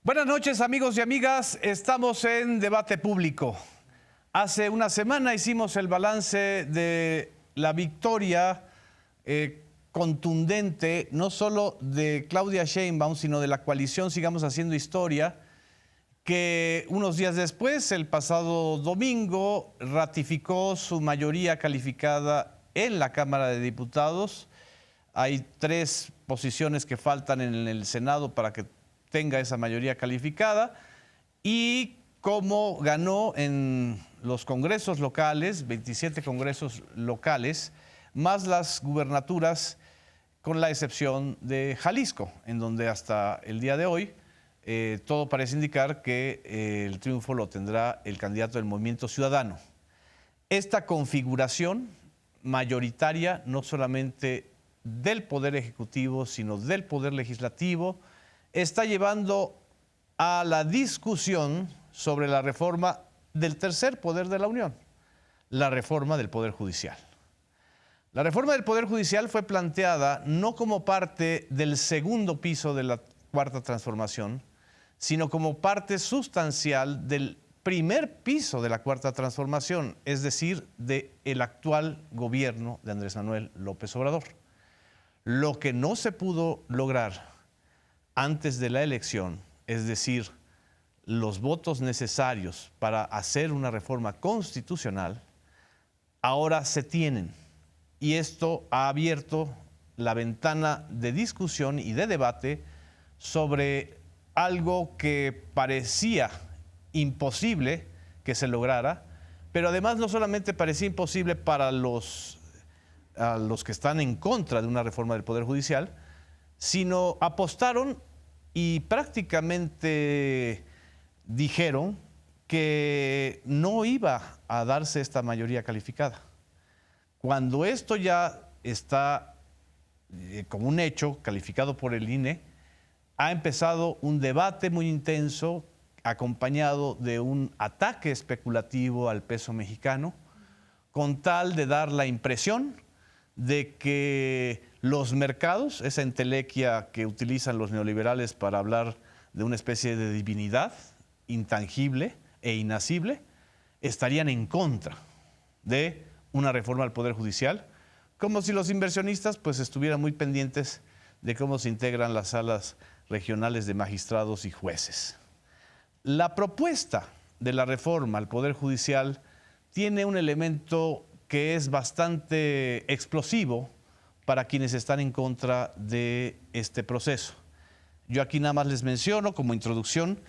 Buenas noches, amigos y amigas. Estamos en Debate Público. Hace una semana hicimos el balance de la victoria contundente, no solo de Claudia Sheinbaum, sino de la coalición Sigamos Haciendo Historia, que unos días después, el pasado domingo, ratificó su mayoría calificada en la Cámara de Diputados. Hay 3 posiciones que faltan en el Senado para que tenga esa mayoría calificada, y como ganó en los congresos locales, 27 congresos locales, más las gubernaturas, con la excepción de Jalisco, en donde hasta el día de hoy todo parece indicar que el triunfo lo tendrá el candidato del Movimiento Ciudadano. Esta configuración mayoritaria, no solamente del Poder Ejecutivo, sino del Poder Legislativo, está llevando a la discusión sobre la reforma del tercer poder de la Unión, la reforma del Poder Judicial. La reforma del Poder Judicial fue planteada no como parte del segundo piso de la Cuarta Transformación, sino como parte sustancial del primer piso de la Cuarta Transformación, es decir, del actual gobierno de Andrés Manuel López Obrador. Lo que no se pudo lograr antes de la elección, es decir, los votos necesarios para hacer una reforma constitucional, ahora se tienen. Y esto ha abierto la ventana de discusión y de debate sobre algo que parecía imposible que se lograra, pero además no solamente parecía imposible para los que están en contra de una reforma del Poder Judicial, sino apostaron y prácticamente dijeron que no iba a darse esta mayoría calificada. Cuando esto ya está como un hecho calificado por el INE, ha empezado un debate muy intenso acompañado de un ataque especulativo al peso mexicano, con tal de dar la impresión de que los mercados, esa entelequia que utilizan los neoliberales para hablar de una especie de divinidad intangible e inacible, estarían en contra de una reforma al Poder Judicial, como si los inversionistas pues estuvieran muy pendientes de cómo se integran las salas regionales de magistrados y jueces. La propuesta de la reforma al Poder Judicial tiene un elemento que es bastante explosivo para quienes están en contra de este proceso. Yo aquí nada más les menciono como introducción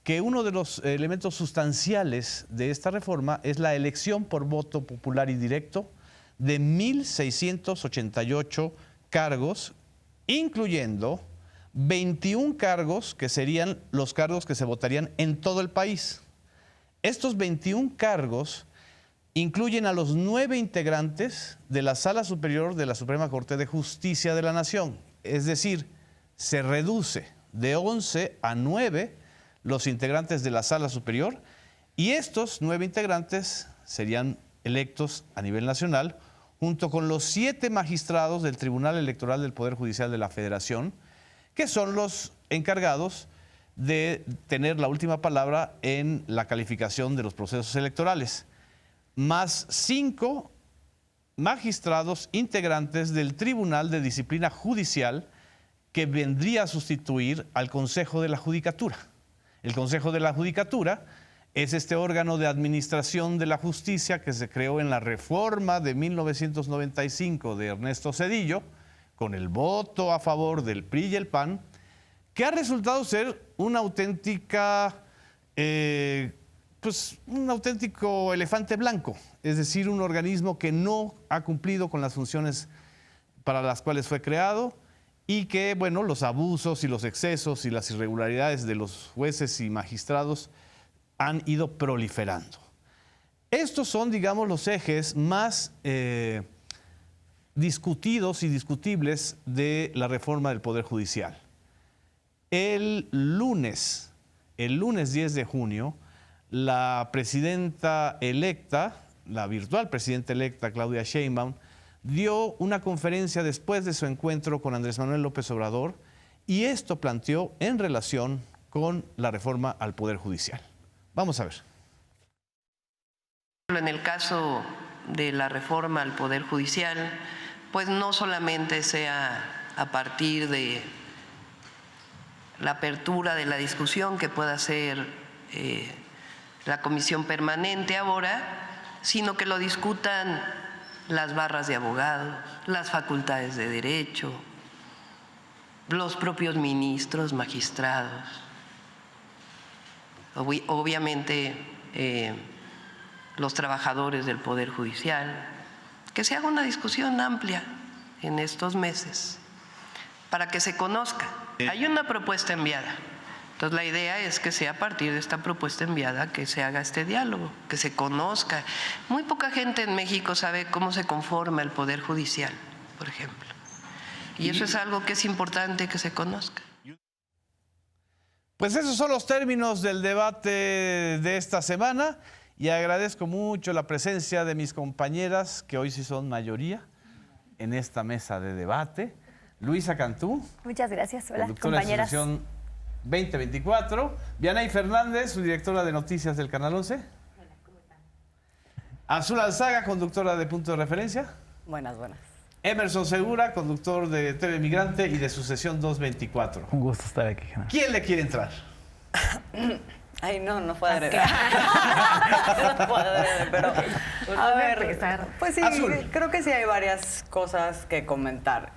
que uno de los elementos sustanciales de esta reforma es la elección por voto popular y directo de 1,688 cargos, incluyendo 21 cargos que serían los cargos que se votarían en todo el país. Estos 21 cargos incluyen a los 9 integrantes de la Sala Superior de la Suprema Corte de Justicia de la Nación. Es decir, se reduce de 11 a 9 los integrantes de la Sala Superior, y estos 9 integrantes serían electos a nivel nacional junto con los 7 magistrados del Tribunal Electoral del Poder Judicial de la Federación, que son los encargados de tener la última palabra en la calificación de los procesos electorales, más 5 magistrados integrantes del Tribunal de Disciplina Judicial, que vendría a sustituir al Consejo de la Judicatura. El Consejo de la Judicatura es este órgano de administración de la justicia que se creó en la reforma de 1995 de Ernesto Zedillo, con el voto a favor del PRI y el PAN, que ha resultado ser una auténtica un auténtico elefante blanco, es decir, un organismo que no ha cumplido con las funciones para las cuales fue creado, y que, bueno, los abusos y los excesos y las irregularidades de los jueces y magistrados han ido proliferando. Estos son, digamos, los ejes más discutidos y discutibles de la reforma del Poder Judicial. El lunes 10 de junio, la presidenta electa, la virtual presidenta electa, Claudia Sheinbaum, dio una conferencia después de su encuentro con Andrés Manuel López Obrador, y esto planteó en relación con la reforma al Poder Judicial. Vamos a ver. En el caso de la reforma al Poder Judicial, pues no solamente sea a partir de la apertura de la discusión que pueda hacer la comisión permanente ahora, sino que lo discutan las barras de abogados, las facultades de derecho, los propios ministros, magistrados, obviamente los trabajadores del Poder Judicial, que se haga una discusión amplia en estos meses para que se conozca. Hay una propuesta enviada. Entonces la idea es que sea a partir de esta propuesta enviada que se haga este diálogo, que se conozca. Muy poca gente en México sabe cómo se conforma el Poder Judicial, por ejemplo. Y eso es algo que es importante que se conozca. Pues esos son los términos del debate de esta semana y agradezco mucho la presencia de mis compañeras, que hoy sí son mayoría, en esta mesa de debate. Luisa Cantú. Muchas gracias. Hola, conductora compañeras. de Solución 2024. Vianey Fernández, su directora de noticias del Canal 11. Hola, ¿cómo están? Azul Alzaga, conductora de Punto de Referencia. Buenas. Emerson Segura, conductor de TV Migrante y de Sucesión 224. Un gusto estar aquí, Genaro. ¿Quién le quiere entrar? Ay, no fue adrede. No fue adrede, pero a ver, pues sí, Azul. creo que sí hay varias cosas que comentar.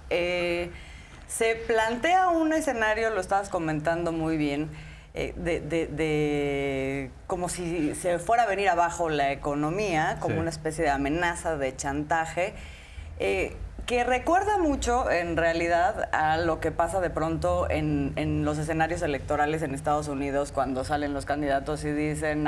Se plantea un escenario, lo estabas comentando muy bien, de como si se fuera a venir abajo la economía, como Sí. una especie de amenaza, de chantaje, que recuerda mucho en realidad a lo que pasa de pronto en los escenarios electorales en Estados Unidos cuando salen los candidatos y dicen,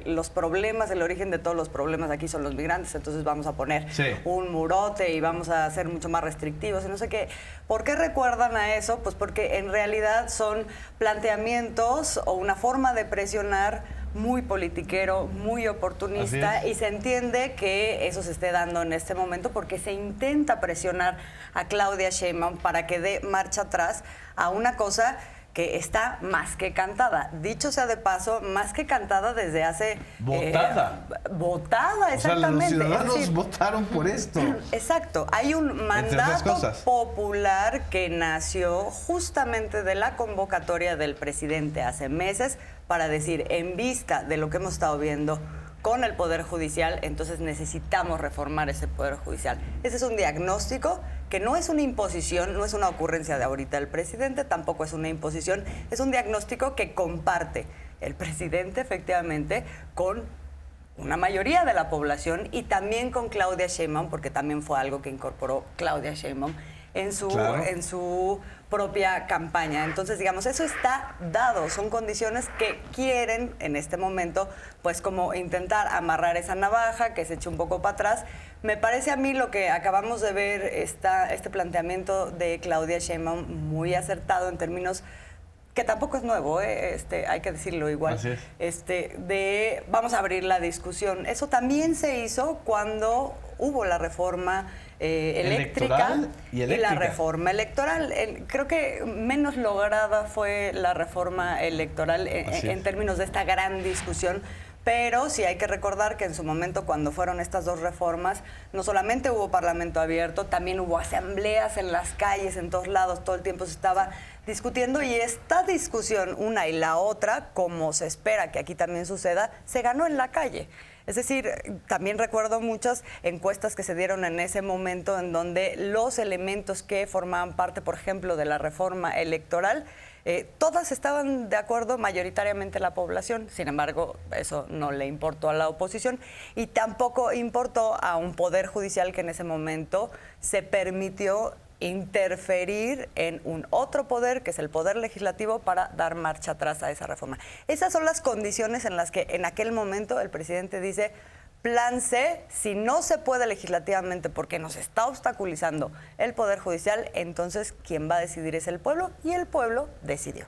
los problemas, el origen de todos los problemas aquí son los migrantes, entonces vamos a poner un murote y vamos a ser mucho más restrictivos y no sé qué. ¿Por qué recuerdan a eso? Pues porque en realidad son planteamientos o una forma de presionar muy politiquero, muy oportunista, y se entiende que eso se esté dando en este momento porque se intenta presionar a Claudia Sheinbaum para que dé marcha atrás a una cosa que está más que cantada. Dicho sea de paso, más que cantada desde hace... Votada. Votada, exactamente. O sea, los ciudadanos es decir, votaron por esto. Exacto. Hay un mandato popular que nació justamente de la convocatoria del presidente hace meses para decir, en vista de lo que hemos estado viendo con el Poder Judicial, entonces necesitamos reformar ese Poder Judicial. Ese es un diagnóstico que no es una imposición, no es una ocurrencia de ahorita el presidente, tampoco es una imposición, es un diagnóstico que comparte el presidente efectivamente con una mayoría de la población y también con Claudia Sheinbaum, porque también fue algo que incorporó Claudia Sheinbaum en su propia campaña. Entonces, digamos, eso está dado, son condiciones que quieren en este momento, pues como intentar amarrar esa navaja, que se eche un poco para atrás. Me parece a mí lo que acabamos de ver, este planteamiento de Claudia Sheinbaum muy acertado en términos que tampoco es nuevo, hay que decirlo igual. Así es. De vamos a abrir la discusión. Eso también se hizo cuando hubo la reforma eléctrica y la reforma electoral. Creo que menos lograda fue la reforma electoral en términos de esta gran discusión. Pero sí hay que recordar que en su momento, cuando fueron estas dos reformas, no solamente hubo parlamento abierto, también hubo asambleas en las calles, en todos lados, todo el tiempo se estaba discutiendo, y esta discusión, una y la otra, como se espera que aquí también suceda, se ganó en la calle. Es decir, también recuerdo muchas encuestas que se dieron en ese momento en donde los elementos que formaban parte, por ejemplo, de la reforma electoral, todas estaban de acuerdo, mayoritariamente la población. Sin embargo, eso no le importó a la oposición y tampoco importó a un poder judicial que en ese momento se permitió interferir en un otro poder, que es el poder legislativo, para dar marcha atrás a esa reforma. Esas son las condiciones en las que en aquel momento el presidente dice: plan C, si no se puede legislativamente porque nos está obstaculizando el Poder Judicial, entonces quien va a decidir es el pueblo, y el pueblo decidió.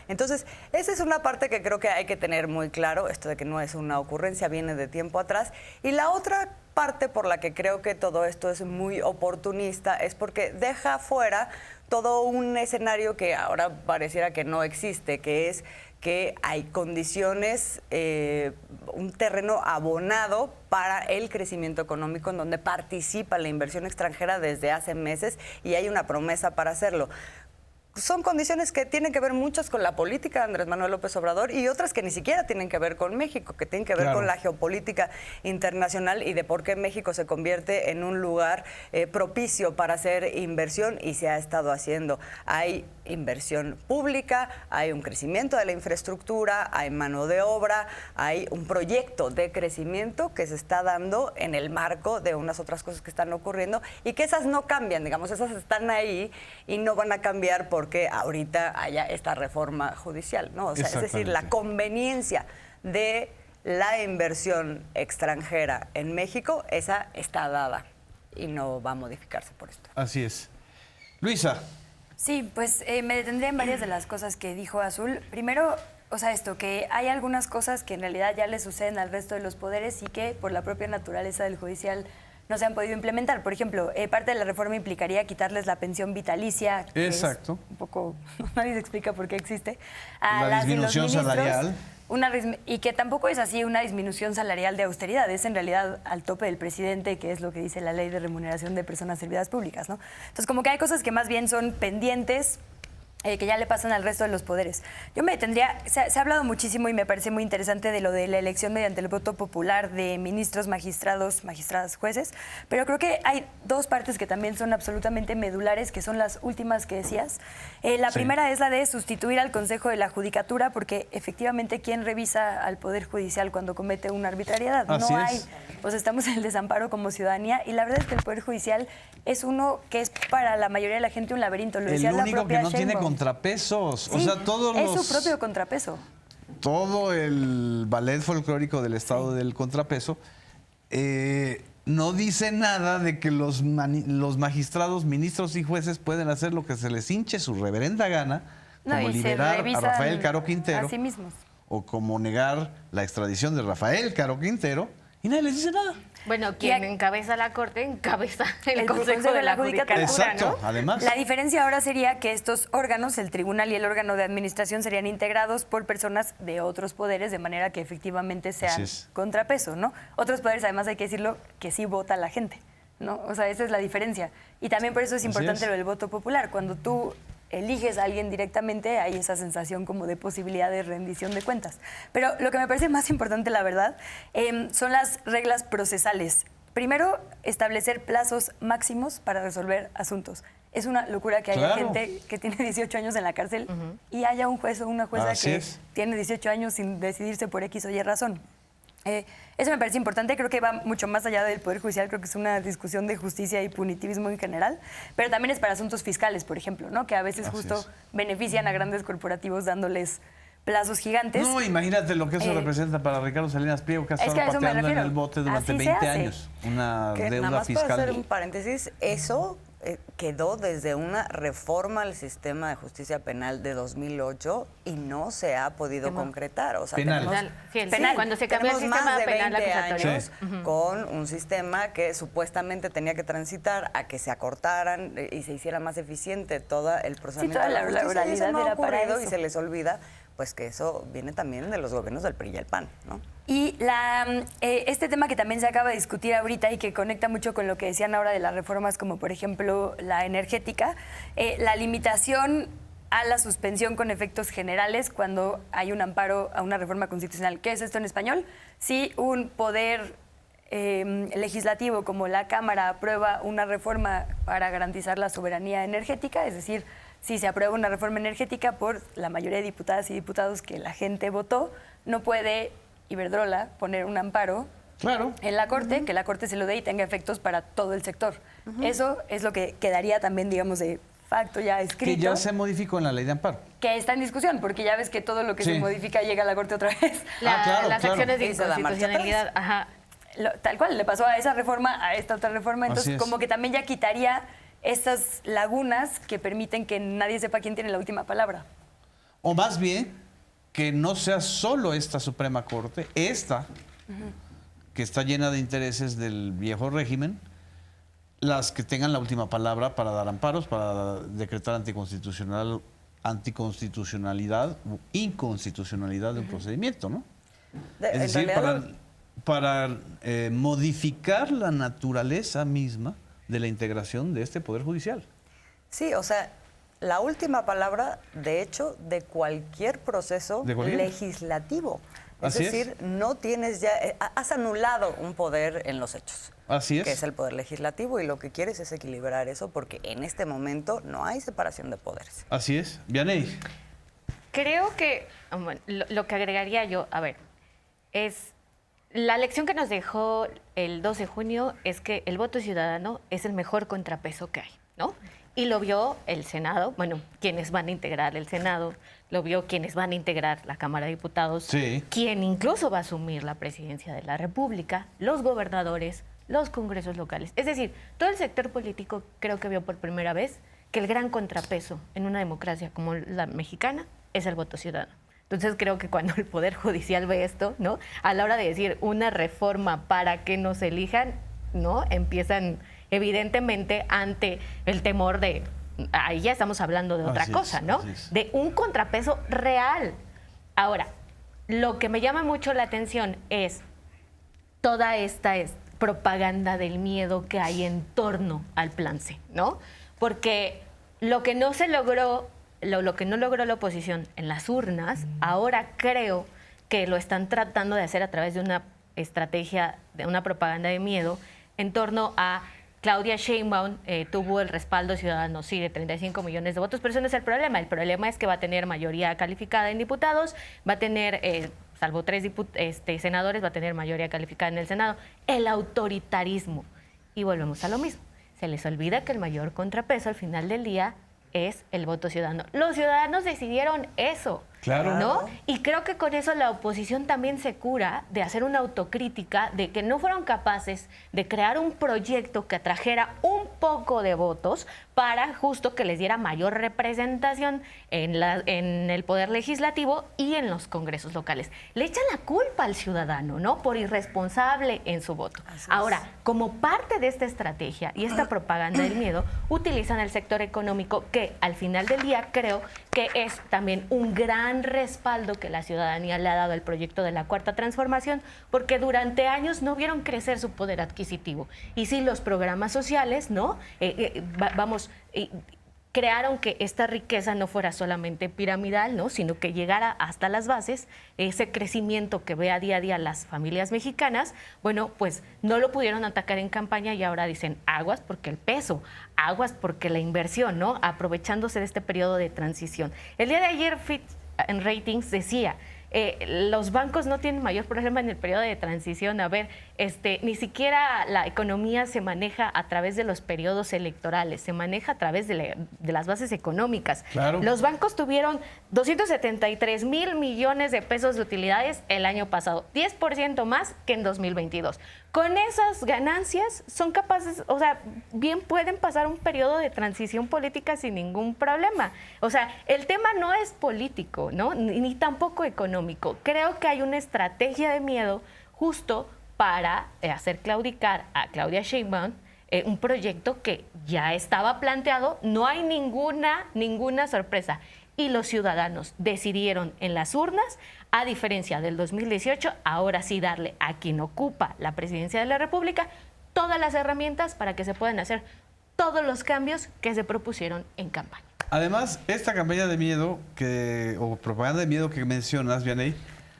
Entonces, esa es una parte que creo que hay que tener muy claro, esto de que no es una ocurrencia, viene de tiempo atrás. Y la otra parte por la que creo que todo esto es muy oportunista es porque deja fuera todo un escenario que ahora pareciera que no existe, que es que hay condiciones, un terreno abonado para el crecimiento económico en donde participa la inversión extranjera desde hace meses y hay una promesa para hacerlo. Son condiciones que tienen que ver muchas con la política de Andrés Manuel López Obrador y otras que ni siquiera tienen que ver con México, que tienen que ver con la geopolítica internacional y de por qué México se convierte en un lugar propicio para hacer inversión y se ha estado haciendo. Hay inversión pública, hay un crecimiento de la infraestructura, hay mano de obra, hay un proyecto de crecimiento que se está dando en el marco de unas otras cosas que están ocurriendo y que esas no cambian, digamos, esas están ahí y no van a cambiar porque ahorita haya esta reforma judicial, ¿no? O sea, es decir, la conveniencia de la inversión extranjera en México, esa está dada y no va a modificarse por esto. Así es. Luisa. Sí, pues me detendré en varias de las cosas que dijo Azul. Primero, o sea, esto, que hay algunas cosas que en realidad ya le suceden al resto de los poderes y que por la propia naturaleza del judicial no se han podido implementar. Por ejemplo, parte de la reforma implicaría quitarles la pensión vitalicia. Exacto. Es un poco, nadie se explica por qué existe. La disminución salarial. Y que tampoco es así una disminución salarial de austeridad, es en realidad al tope del presidente, que es lo que dice la ley de remuneración de personas servidoras públicas, ¿no? Entonces, como que hay cosas que más bien son pendientes, que ya le pasan al resto de los poderes. Yo me detendría, se ha hablado muchísimo y me parece muy interesante de lo de la elección mediante el voto popular de ministros, magistrados, magistradas, jueces, pero creo que hay dos partes que también son absolutamente medulares, que son las últimas que decías. La primera es la de sustituir al Consejo de la Judicatura, porque efectivamente, ¿quién revisa al Poder Judicial cuando comete una arbitrariedad? Así no es. hay. Pues estamos en el desamparo como ciudadanía y la verdad es que el Poder Judicial es uno que es para la mayoría de la gente un laberinto. Lo decía El único la propia que no tiene Sheinbaum. contrapesos. Sí, o sea, todos es los... su propio contrapeso. Todo el ballet folclórico del estado del contrapeso no dice nada de que los magistrados, ministros y jueces pueden hacer lo que se les hinche su reverenda gana, como liberar a Rafael Caro Quintero, a sí mismos. o como negar la extradición de Rafael Caro Quintero, y nadie les dice nada. Bueno, quien encabeza la Corte encabeza el Consejo de la Judicatura, Exacto, ¿no? además. La diferencia ahora sería que estos órganos, el tribunal y el órgano de administración, serían integrados por personas de otros poderes, de manera que efectivamente sean contrapeso, ¿no? Otros poderes, además hay que decirlo, que sí vota la gente, ¿no? O sea, esa es la diferencia. Y también por eso es importante lo del voto popular. Cuando tú eliges a alguien directamente, hay esa sensación como de posibilidad de rendición de cuentas. Pero lo que me parece más importante, la verdad, son las reglas procesales. Primero, establecer plazos máximos para resolver asuntos. Es una locura que haya gente que tiene 18 años en la cárcel y haya un juez o una jueza que tiene 18 años sin decidirse por X o Y razón. Eso me parece importante, creo que va mucho más allá del Poder Judicial, creo que es una discusión de justicia y punitivismo en general, pero también es para asuntos fiscales, por ejemplo, ¿no? Que a veces benefician a grandes corporativos dándoles plazos gigantes. No, imagínate lo que eso representa para Ricardo Salinas Pliego, que ha estado pateando en el bote durante 20 años. Una deuda nada más fiscal. para hacer un paréntesis, eso quedó desde una reforma al sistema de justicia penal de 2008 y no se ha podido concretar. O sea, penal. Penal. Cuando se cambió el sistema más de penal 20 acusatorio. años con un sistema que supuestamente tenía que transitar a que se acortaran y se hiciera más eficiente todo el procesamiento toda de la justicia. oralidad Y eso no ha era para ocurrido eso. y se les olvida pues que eso viene también de los gobiernos del PRI y el PAN, ¿no? Y este tema que también se acaba de discutir ahorita y que conecta mucho con lo que decían ahora de las reformas, como por ejemplo la energética, la limitación a la suspensión con efectos generales cuando hay un amparo a una reforma constitucional. ¿Qué es esto en español? Si un poder legislativo como la Cámara aprueba una reforma para garantizar la soberanía energética, es decir, si se aprueba una reforma energética por la mayoría de diputadas y diputados que la gente votó, no puede Iberdrola poner un amparo en la Corte, que la Corte se lo dé y tenga efectos para todo el sector. Eso es lo que quedaría también, digamos, de facto ya escrito. Que ya se modificó en la ley de amparo. Que está en discusión, porque ya ves que todo lo que se modifica llega a la Corte otra vez. Las acciones de inconstitucionalidad, Tal cual, le pasó a esa reforma, a esta otra reforma, entonces como que también ya quitaría estas lagunas que permiten que nadie sepa quién tiene la última palabra. O más bien, que no sea solo esta Suprema Corte, que está llena de intereses del viejo régimen, las que tengan la última palabra para dar amparos, para decretar anticonstitucionalidad u inconstitucionalidad de un procedimiento, ¿no? Es decir, para modificar la naturaleza misma de la integración de este Poder Judicial. Sí, o sea, la última palabra, de hecho, de cualquier proceso legislativo. Es decir, no tienes ya, has anulado un poder en los hechos. Así es. Que es el poder legislativo, y lo que quieres es equilibrar eso, porque en este momento no hay separación de poderes. Así es. Vianey. Creo que lo que agregaría yo, a ver, es la lección que nos dejó el 2 de junio es que el voto ciudadano es el mejor contrapeso que hay, ¿no? Y lo vio el Senado, bueno, quienes van a integrar el Senado, lo vio quienes van a integrar la Cámara de Diputados, sí, quien incluso va a asumir la presidencia de la República, los gobernadores, los congresos locales. Es decir, todo el sector político creo que vio por primera vez que el gran contrapeso en una democracia como la mexicana es el voto ciudadano. Entonces creo que cuando el Poder Judicial ve esto, ¿no? A la hora de decir una reforma para que nos elijan, ¿no? Empiezan evidentemente ante el temor de, ahí ya estamos hablando de otra cosa, ¿no? De un contrapeso real. Ahora, lo que me llama mucho la atención es toda esta propaganda del miedo que hay en torno al plan C, ¿no? Porque lo que no se logró, lo que no logró la oposición en las urnas, ahora creo que lo están tratando de hacer a través de una estrategia, de una propaganda de miedo en torno a Claudia Sheinbaum. Tuvo el respaldo ciudadano, sí, de 35 millones de votos, pero eso no es el problema. El problema es que va a tener mayoría calificada en diputados, va a tener, salvo 3 senadores, va a tener mayoría calificada en el Senado. El autoritarismo. Y volvemos a lo mismo. Se les olvida que el mayor contrapeso al final del día es el voto ciudadano. Los ciudadanos decidieron eso. Claro. ¿No? Y creo que con eso la oposición también se cura de hacer una autocrítica de que no fueron capaces de crear un proyecto que atrajera un poco de votos para justo que les diera mayor representación en el poder legislativo y en los congresos locales. Le echan la culpa al ciudadano, ¿no? Por irresponsable en su voto. Ahora, como parte de esta estrategia y esta propaganda del miedo, utilizan el sector económico, que al final del día creo que es también un gran respaldo que la ciudadanía le ha dado al proyecto de la Cuarta Transformación, porque durante años no vieron crecer su poder adquisitivo. Y sí, los programas sociales, ¿no? Crearon que esta riqueza no fuera solamente piramidal, ¿no? Sino que llegara hasta las bases, ese crecimiento que ve a día las familias mexicanas. Bueno, pues no lo pudieron atacar en campaña y ahora dicen aguas porque el peso, aguas porque la inversión, ¿no? Aprovechándose de este periodo de transición. El día de ayer Fitch en Ratings decía, los bancos no tienen mayor problema en el periodo de transición. A ver, ni siquiera la economía se maneja a través de los periodos electorales, se maneja a través de las bases económicas. Claro. Los bancos tuvieron 273 mil millones de pesos de utilidades el año pasado, 10% más que en 2022. Con esas ganancias son capaces, o sea, bien pueden pasar un periodo de transición política sin ningún problema. O sea, el tema no es político, ¿no? Ni tampoco económico. Creo que hay una estrategia de miedo justo para hacer claudicar a Claudia Sheinbaum, un proyecto que ya estaba planteado, no hay ninguna sorpresa. Y los ciudadanos decidieron en las urnas, a diferencia del 2018, ahora sí darle a quien ocupa la presidencia de la República todas las herramientas para que se puedan hacer todos los cambios que se propusieron en campaña. Además, esta campaña de miedo o propaganda de miedo que mencionas, Vianey,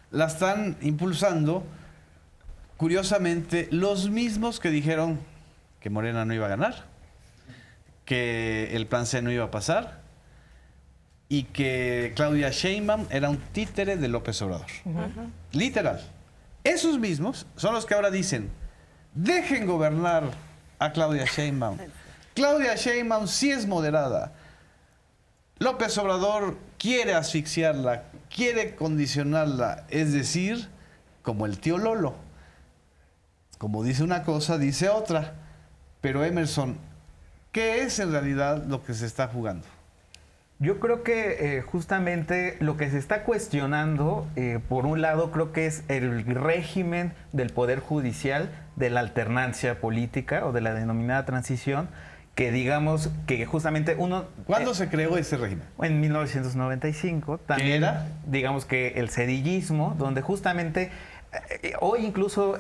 la están impulsando, curiosamente, los mismos que dijeron que Morena no iba a ganar, que el plan C no iba a pasar y que Claudia Sheinbaum era un títere de López Obrador. Literal. Esos mismos son los que ahora dicen, dejen gobernar a Claudia Sheinbaum. Claudia Sheinbaum sí es moderada. López Obrador quiere asfixiarla, quiere condicionarla, es decir, como el tío Lolo. Como dice una cosa, dice otra. Pero Emerson, ¿qué es en realidad lo que se está jugando? Yo creo que justamente lo que se está cuestionando, por un lado, creo que es el régimen del Poder Judicial, de la alternancia política o de la denominada transición, que digamos que justamente uno... ¿Cuándo se creó ese régimen? En 1995. También, ¿Qué era? digamos que el cedillismo, donde justamente... Hoy incluso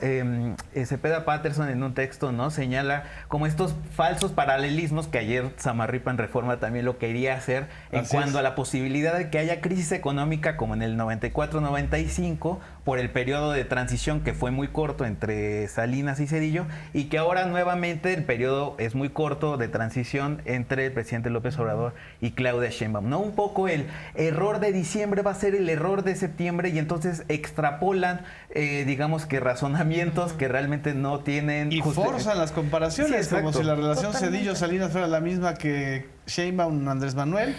Cepeda Patterson en un texto, ¿no?, señala como estos falsos paralelismos que ayer Samarripa en Reforma también lo quería hacer en cuanto a la posibilidad de que haya crisis económica como en el 94-95 por el periodo de transición que fue muy corto entre Salinas y Zedillo, y que ahora nuevamente el periodo es muy corto de transición entre el presidente López Obrador y Claudia Sheinbaum, ¿no? Un poco el error de diciembre va a ser el error de septiembre, y entonces extrapolan digamos que razonamientos que realmente no tienen... Y forzan las comparaciones, sí, como si la relación Zedillo-Salinas fuera la misma que Sheinbaum-Andrés Manuel,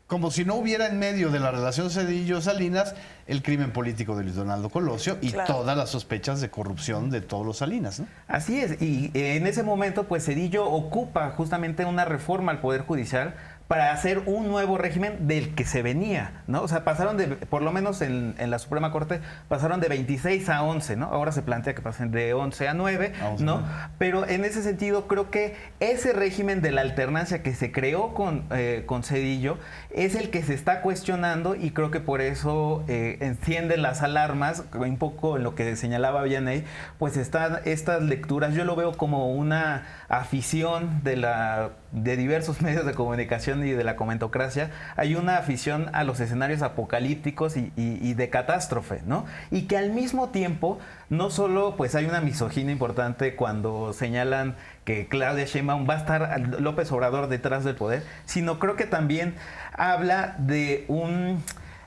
como si no hubiera en medio de la relación Zedillo-Salinas el crimen político de Luis Donaldo Colosio y todas las sospechas de corrupción de todos los Salinas, ¿no? Así es, y en ese momento pues Zedillo ocupa justamente una reforma al Poder Judicial para hacer un nuevo régimen del que se venía, ¿no? O sea, pasaron de, por lo menos en la Suprema Corte, pasaron de 26 a 11, ¿no? Ahora se plantea que pasen de 11 a 9, ¿no? Pero en ese sentido creo que ese régimen de la alternancia que se creó con Zedillo es el que se está cuestionando, y creo que por eso encienden las alarmas, un poco en lo que señalaba Vianney, pues están estas lecturas, yo lo veo como una afición de diversos medios de comunicación y de la comentocracia. Hay una afición a los escenarios apocalípticos y de catástrofe, ¿no? Y que al mismo tiempo, no solo pues hay una misoginia importante cuando señalan que Claudia Sheinbaum va a estar López Obrador detrás del poder, sino creo que también habla de un...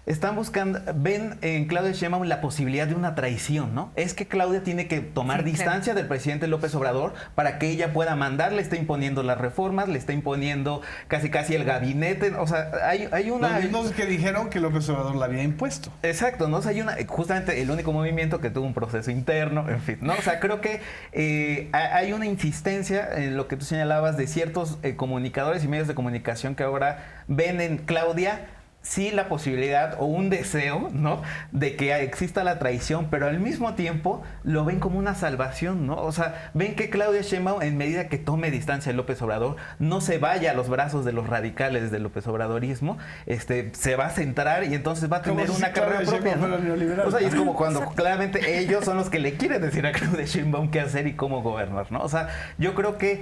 Están buscando, ven en Claudia Sheinbaum la posibilidad de una traición, ¿no? Es que Claudia tiene que tomar distancia del presidente López Obrador para que ella pueda mandar, le está imponiendo las reformas, le está imponiendo casi el gabinete, o sea, hay una... Los mismos que dijeron que López Obrador la había impuesto. Exacto, ¿no? O sea, hay una, justamente el único movimiento que tuvo un proceso interno, en fin, ¿no? O sea, creo que hay una insistencia en lo que tú señalabas de ciertos comunicadores y medios de comunicación que ahora ven en Claudia sí la posibilidad o un deseo, ¿no?, de que exista la traición, pero al mismo tiempo lo ven como una salvación, ¿no? O sea, ven que Claudia Sheinbaum, en medida que tome distancia de López Obrador, no se vaya a los brazos de los radicales del López Obradorismo, se va a centrar y entonces va a tener una carrera propia, ¿no? O sea, y es como cuando claramente ellos son los que le quieren decir a Claudia Sheinbaum qué hacer y cómo gobernar, ¿no? O sea, yo creo que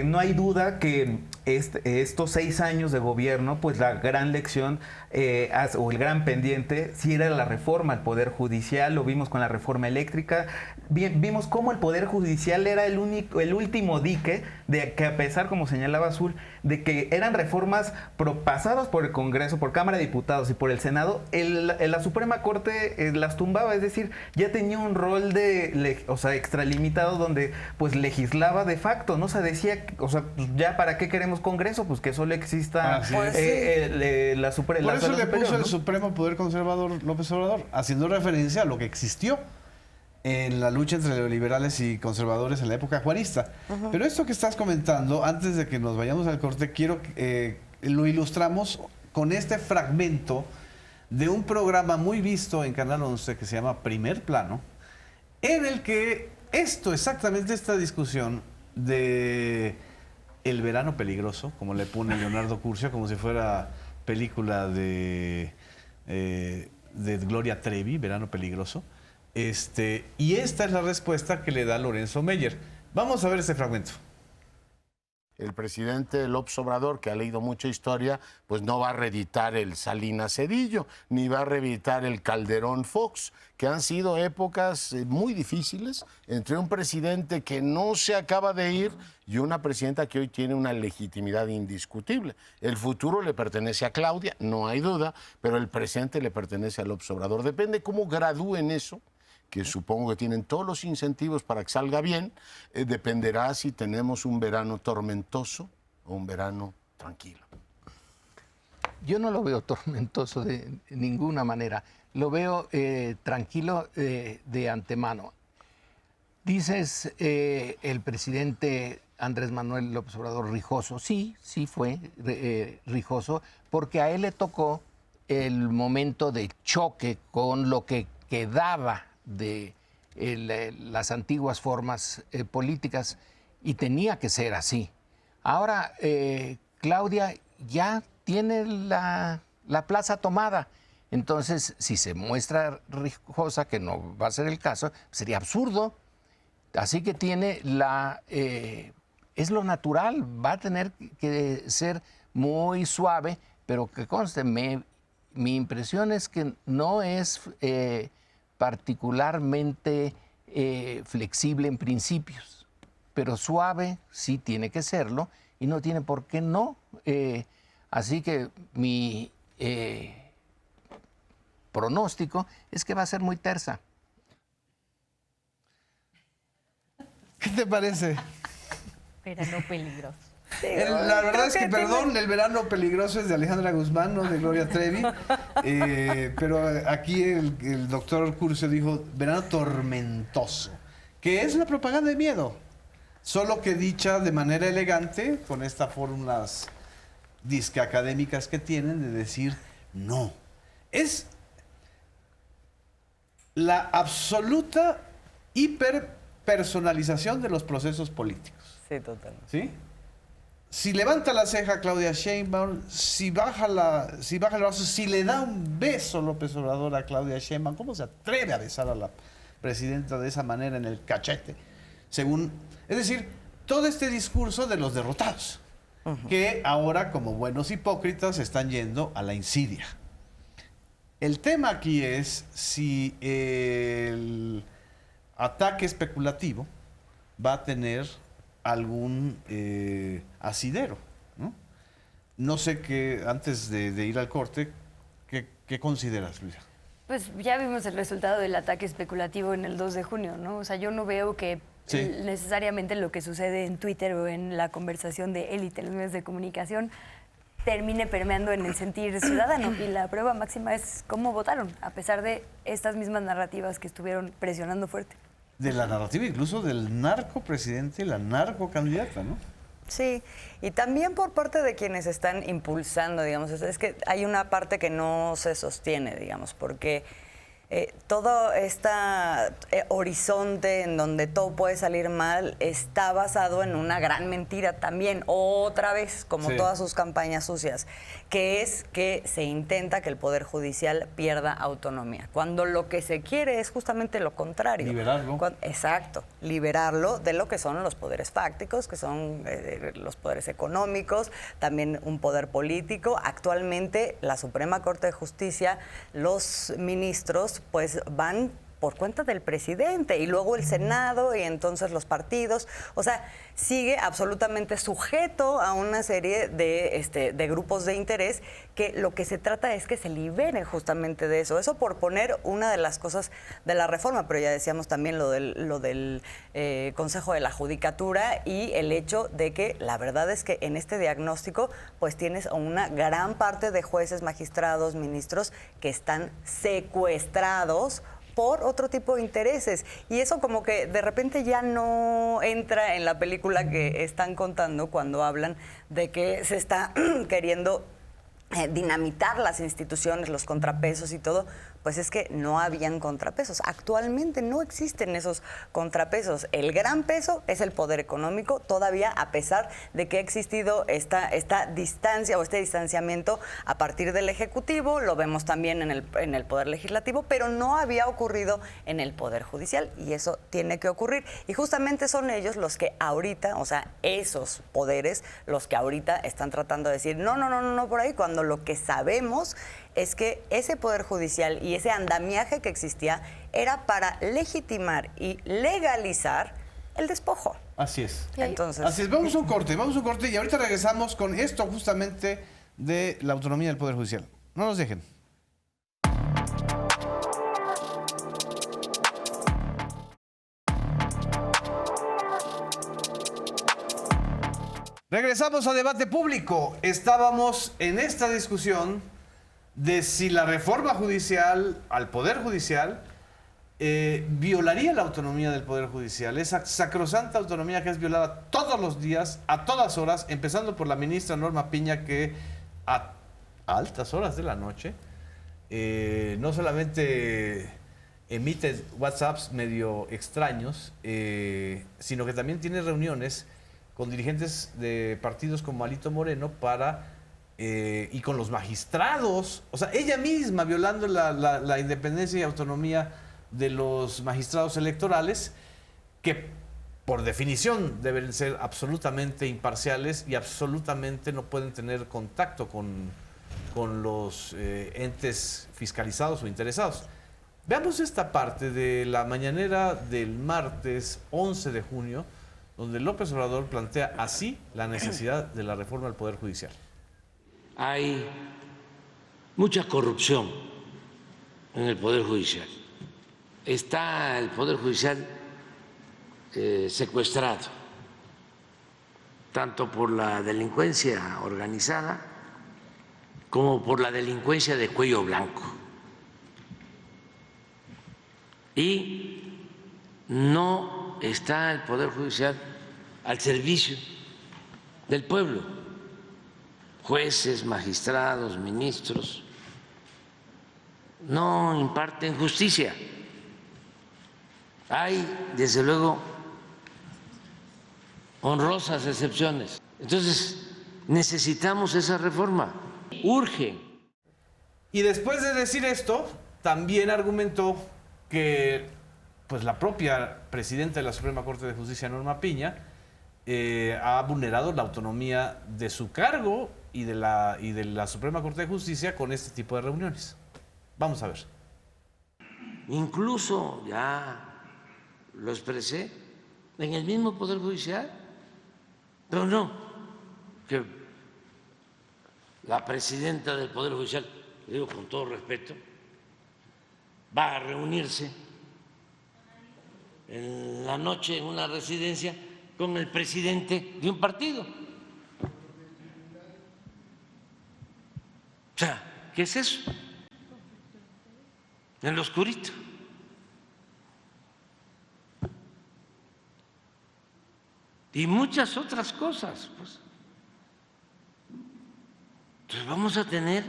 no hay duda que estos 6 años de gobierno, pues la gran lección o el gran pendiente sí era la reforma al Poder Judicial. Lo vimos con la reforma eléctrica, vimos cómo el Poder Judicial era el último dique de que, a pesar, como señalaba Azul, de que eran reformas pasadas por el Congreso, por Cámara de Diputados y por el Senado, la Suprema Corte las tumbaba, es decir, ya tenía un rol extralimitado donde pues legislaba de facto, ¿no? O sea, decía, o sea, ya para qué queremos Congreso, pues que solo exista la Suprema. Por eso le superior, puso ¿no? el Supremo Poder Conservador López Obrador, haciendo referencia a lo que existió en la lucha entre liberales y conservadores en la época juarista. Pero esto que estás comentando, antes de que nos vayamos al corte, quiero lo ilustramos con este fragmento de un programa muy visto en Canal 11 que se llama Primer Plano, en el que exactamente esta discusión de el verano peligroso, como le pone Leonardo Curcio, como si fuera película de Gloria Trevi, Verano Peligroso, y esta es la respuesta que le da Lorenzo Meyer. Vamos a ver ese fragmento. El presidente López Obrador, que ha leído mucha historia, pues no va a reeditar el Salinas Zedillo, ni va a reeditar el Calderón Fox, que han sido épocas muy difíciles entre un presidente que no se acaba de ir y una presidenta que hoy tiene una legitimidad indiscutible. El futuro le pertenece a Claudia, no hay duda, pero el presente le pertenece a López Obrador. Depende cómo gradúen eso, que supongo que tienen todos los incentivos para que salga bien, dependerá si tenemos un verano tormentoso o un verano tranquilo. Yo no lo veo tormentoso de ninguna manera, lo veo tranquilo de antemano. Dices, el presidente Andrés Manuel López Obrador rijoso. Sí fue rijoso, porque a él le tocó el momento de choque con lo que quedaba de las antiguas formas políticas, y tenía que ser así. Ahora, Claudia ya tiene la plaza tomada. Entonces, si se muestra rijosa, que no va a ser el caso, sería absurdo. Así que tiene es lo natural, va a tener que ser muy suave, pero que conste, mi impresión es que no es particularmente flexible en principios, pero suave sí tiene que serlo y no tiene por qué no. Así que mi pronóstico es que va a ser muy tersa. ¿Qué te parece? Verano peligroso. La verdad es que, perdón, el verano peligroso es de Alejandra Guzmán, no de Gloria Trevi. Pero aquí el doctor Curcio dijo verano tormentoso, que es una propaganda de miedo, solo que dicha de manera elegante, con estas fórmulas disque académicas que tienen, de decir no. Es la absoluta hiperpersonalización de los procesos políticos. Sí, totalmente. ¿Sí? Si levanta la ceja Claudia Sheinbaum, si baja el brazo, si le da un beso López Obrador a Claudia Sheinbaum, ¿cómo se atreve a besar a la presidenta de esa manera en el cachete? Es decir, todo este discurso de los derrotados, que ahora, como buenos hipócritas, están yendo a la insidia. El tema aquí es si el ataque especulativo va a tener algún asidero, ¿no? No sé qué, antes de ir al corte, ¿qué consideras, Luisa? Pues ya vimos el resultado del ataque especulativo en el 2 de junio, ¿no? O sea, yo no veo que necesariamente lo que sucede en Twitter o en la conversación de élite en los medios de comunicación termine permeando en el sentir ciudadano. Y la prueba máxima es cómo votaron, a pesar de estas mismas narrativas que estuvieron presionando fuerte. De la narrativa incluso del narcopresidente y la narcocandidata, ¿no? Sí, y también por parte de quienes están impulsando, digamos, es que hay una parte que no se sostiene, digamos, porque todo este horizonte en donde todo puede salir mal está basado en una gran mentira también, otra vez, como todas sus campañas sucias, que es que se intenta que el Poder Judicial pierda autonomía, cuando lo que se quiere es justamente lo contrario. Liberarlo. Exacto, liberarlo de lo que son los poderes fácticos, que son los poderes económicos, también un poder político. Actualmente la Suprema Corte de Justicia, los ministros pues van por cuenta del presidente y luego el Senado y entonces los partidos. O sea, sigue absolutamente sujeto a una serie de grupos de interés que lo que se trata es que se libere justamente de eso. Eso por poner una de las cosas de la reforma, pero ya decíamos también lo del Consejo de la Judicatura y el hecho de que la verdad es que en este diagnóstico pues tienes una gran parte de jueces, magistrados, ministros que están secuestrados por otro tipo de intereses. Y eso como que de repente ya no entra en la película que están contando cuando hablan de que se está queriendo dinamitar las instituciones, los contrapesos y todo. Pues es que no habían contrapesos. Actualmente no existen esos contrapesos. El gran peso es el poder económico, todavía a pesar de que ha existido esta distancia o este distanciamiento a partir del Ejecutivo, lo vemos también en el Poder Legislativo, pero no había ocurrido en el Poder Judicial y eso tiene que ocurrir. Y justamente son ellos los que ahorita, o sea, esos poderes, los que ahorita están tratando de decir no por ahí, cuando lo que sabemos es que ese Poder Judicial y ese andamiaje que existía era para legitimar y legalizar el despojo. Así es. Entonces, así es. Vamos a un corte y ahorita regresamos con esto justamente de la autonomía del Poder Judicial. No nos dejen. Regresamos a Debate Público. Estábamos en esta discusión de si la reforma judicial al Poder Judicial violaría la autonomía del Poder Judicial, esa sacrosanta autonomía que es violada todos los días, a todas horas, empezando por la ministra Norma Piña, que a altas horas de la noche no solamente emite WhatsApps medio extraños, sino que también tiene reuniones con dirigentes de partidos como Alito Moreno y con los magistrados, o sea, ella misma violando la independencia y autonomía de los magistrados electorales, que por definición deben ser absolutamente imparciales y absolutamente no pueden tener contacto con los entes fiscalizados o interesados. Veamos esta parte de la mañanera del martes 11 de junio, donde López Obrador plantea así la necesidad de la reforma del Poder Judicial. Hay mucha corrupción en el Poder Judicial. Está el Poder Judicial secuestrado, tanto por la delincuencia organizada como por la delincuencia de cuello blanco. Y no está el Poder Judicial al servicio del pueblo. Jueces, magistrados, ministros no imparten justicia. Hay, desde luego, honrosas excepciones. Entonces, necesitamos esa reforma. Urge. Y después de decir esto, también argumentó que pues, la propia presidenta de la Suprema Corte de Justicia, Norma Piña, ha vulnerado la autonomía de su cargo y de la Suprema Corte de Justicia con este tipo de reuniones. Vamos a ver. Incluso ya lo expresé en el mismo Poder Judicial, pero no, que la presidenta del Poder Judicial, lo digo con todo respeto, va a reunirse en la noche en una residencia con el presidente de un partido. O sea, ¿qué es eso? En lo oscurito. Y muchas otras cosas, pues. Entonces vamos a tener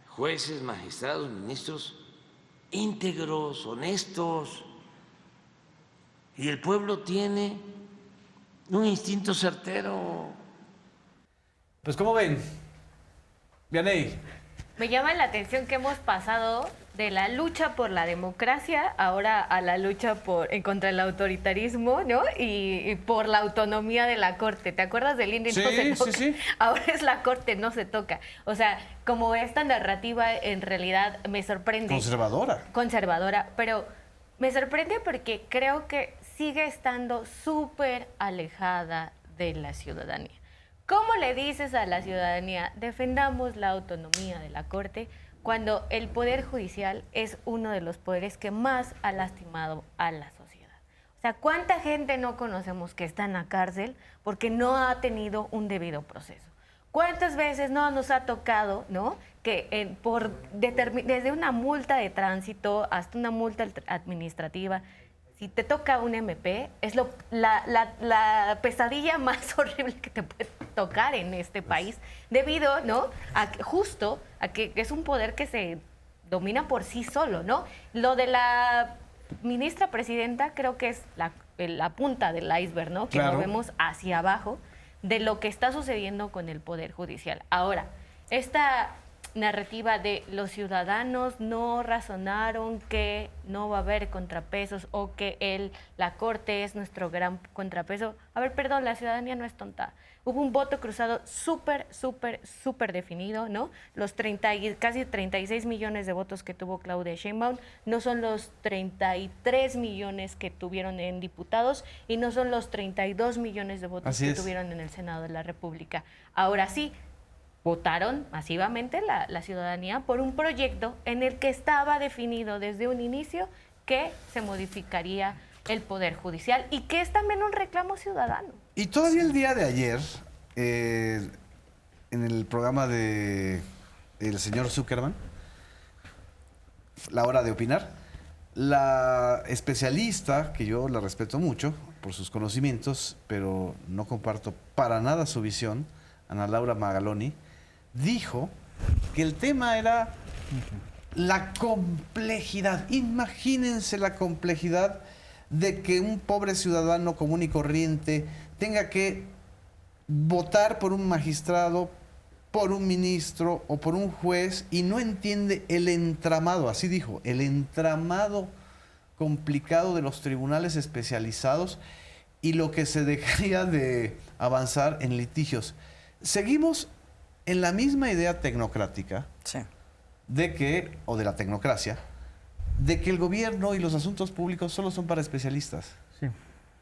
jueces, magistrados, ministros íntegros, honestos, y el pueblo tiene un instinto certero. Pues, ¿cómo ven? Vianey. Me llama la atención que hemos pasado de la lucha por la democracia ahora a la lucha contra el autoritarismo, ¿no? Y por la autonomía de la Corte. ¿Te acuerdas del INE? Sí, no se toca. sí. Ahora es la Corte, no se toca. O sea, como esta narrativa en realidad me sorprende. Conservadora, pero me sorprende porque creo que sigue estando súper alejada de la ciudadanía. ¿Cómo le dices a la ciudadanía, defendamos la autonomía de la Corte, cuando el Poder Judicial es uno de los poderes que más ha lastimado a la sociedad? O sea, ¿cuánta gente no conocemos que está en la cárcel porque no ha tenido un debido proceso? ¿Cuántas veces no nos ha tocado, ¿no?, que desde una multa de tránsito hasta una multa administrativa, si te toca un MP, es la pesadilla más horrible que te puede tocar en este país, debido, ¿no?, justo a que es un poder que se domina por sí solo, ¿no? Lo de la ministra presidenta creo que es la punta del iceberg, ¿no? Que lo vemos hacia abajo de lo que está sucediendo con el Poder Judicial. Ahora, esta narrativa de los ciudadanos no razonaron que no va a haber contrapesos o que la Corte es nuestro gran contrapeso. A ver, perdón, la ciudadanía no es tonta. Hubo un voto cruzado súper definido, ¿no? Los casi 36 millones de votos que tuvo Claudia Sheinbaum no son los 33 millones que tuvieron en diputados y no son los 32 millones de votos tuvieron en el Senado de la República. Ahora sí, votaron masivamente la ciudadanía por un proyecto en el que estaba definido desde un inicio que se modificaría el Poder Judicial y que es también un reclamo ciudadano. Y todavía el día de ayer, en el programa del señor Zuckerman, la hora de opinar. La especialista, que yo la respeto mucho por sus conocimientos, pero no comparto para nada su visión, Ana Laura Magaloni, dijo que el tema era la complejidad. Imagínense la complejidad de que un pobre ciudadano común y corriente tenga que votar por un magistrado, por un ministro o por un juez y no entiende el entramado, así dijo, el entramado complicado de los tribunales especializados y lo que se dejaría de avanzar en litigios. Seguimos en la misma idea tecnocrática de que, o de la tecnocracia, de que el gobierno y los asuntos públicos solo son para especialistas. Sí.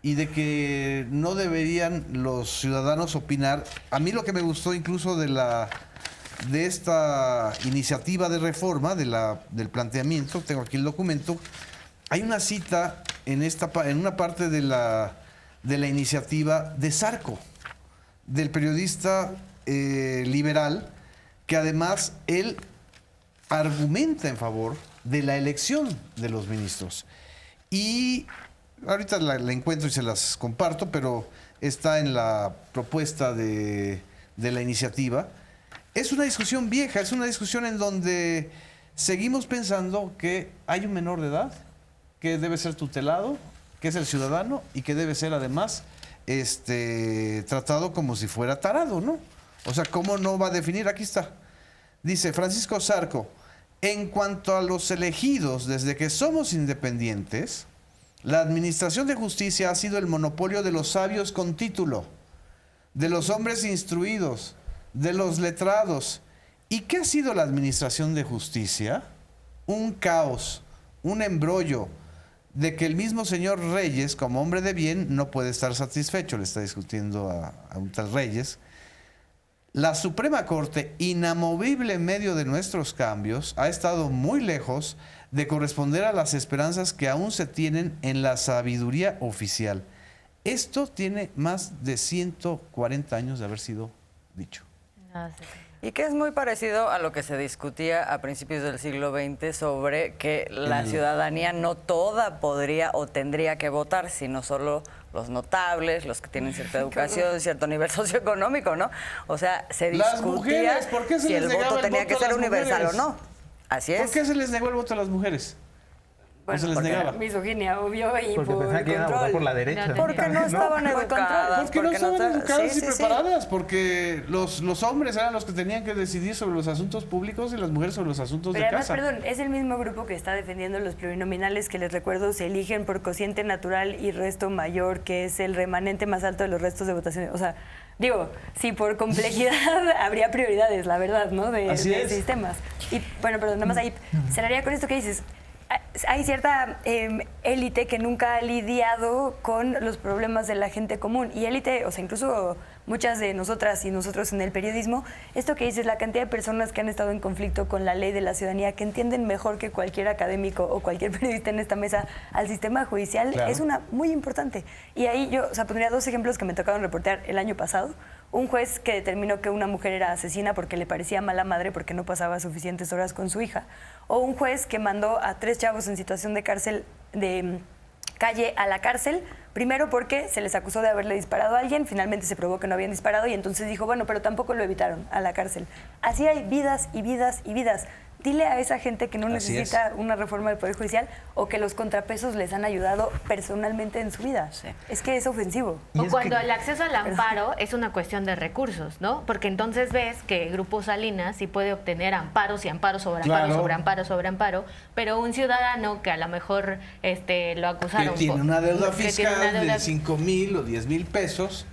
Y de que no deberían los ciudadanos opinar. A mí lo que me gustó incluso de esta iniciativa de reforma, del planteamiento, tengo aquí el documento, hay una cita en una parte de la iniciativa de Zarco, del periodista liberal, que además él argumenta en favor de la elección de los ministros. Y ahorita la encuentro y se las comparto, pero está en la propuesta de la iniciativa. Es una discusión vieja, es una discusión en donde seguimos pensando que hay un menor de edad que debe ser tutelado, que es el ciudadano y que debe ser además tratado como si fuera tarado, ¿no? O sea, ¿cómo no va a definir? Aquí está. Dice Francisco Zarco, en cuanto a los elegidos desde que somos independientes, la administración de justicia ha sido el monopolio de los sabios con título, de los hombres instruidos, de los letrados. ¿Y qué ha sido la administración de justicia? Un caos, un embrollo, de que el mismo señor Reyes, como hombre de bien, no puede estar satisfecho. Le está discutiendo a un tal Reyes. La Suprema Corte, inamovible en medio de nuestros cambios, ha estado muy lejos de corresponder a las esperanzas que aún se tienen en la sabiduría oficial. Esto tiene más de 140 años de haber sido dicho. Y que es muy parecido a lo que se discutía a principios del siglo XX sobre que la ciudadanía no toda podría o tendría que votar, sino solo los notables, los que tienen cierta educación, cierto nivel socioeconómico, ¿no? O sea, se discutía si el voto tenía que ser universal o no. Así es. ¿Por qué se les negó el voto a las mujeres? Bueno, se les negaba. Misoginia, obvio, y porque pensaban que iban a votar por la derecha. Porque no estaban educadas. Porque no estaban educadas y preparadas. Porque los hombres eran los que tenían que decidir sobre los asuntos públicos y las mujeres sobre los asuntos de casa. Perdón, es el mismo grupo que está defendiendo los plurinominales que, les recuerdo, se eligen por cociente natural y resto mayor, que es el remanente más alto de los restos de votaciones. O sea, digo, si por complejidad habría prioridades, la verdad, ¿no? De sistemas. Y bueno, perdón, nada más ahí cerraría con esto que dices. Hay cierta élite que nunca ha lidiado con los problemas de la gente común. Y élite, o sea, incluso muchas de nosotras y nosotros en el periodismo, esto que dices, la cantidad de personas que han estado en conflicto con la ley de la ciudadanía, que entienden mejor que cualquier académico o cualquier periodista en esta mesa al sistema judicial, es una muy importante. Y ahí yo, o sea, pondría dos ejemplos que me tocaron reportear el año pasado. Un juez que determinó que una mujer era asesina porque le parecía mala madre porque no pasaba suficientes horas con su hija. O un juez que mandó a 3 chavos en situación de cárcel, de calle a la cárcel, primero porque se les acusó de haberle disparado a alguien, finalmente se probó que no habían disparado y entonces dijo, bueno, pero tampoco lo evitaron, a la cárcel. Así hay vidas y vidas y vidas. Dile a esa gente que no necesita una reforma del Poder Judicial o que los contrapesos les han ayudado personalmente en su vida. Sí. Es que es ofensivo. O cuando el acceso al amparo es una cuestión de recursos, ¿no? Porque entonces ves que Grupo Salinas sí puede obtener amparos y amparos sobre amparos, sobre amparos, sobre amparo, pero un ciudadano que a lo mejor lo acusaron... Que tiene una deuda fiscal de 5,000 o 10,000 pesos...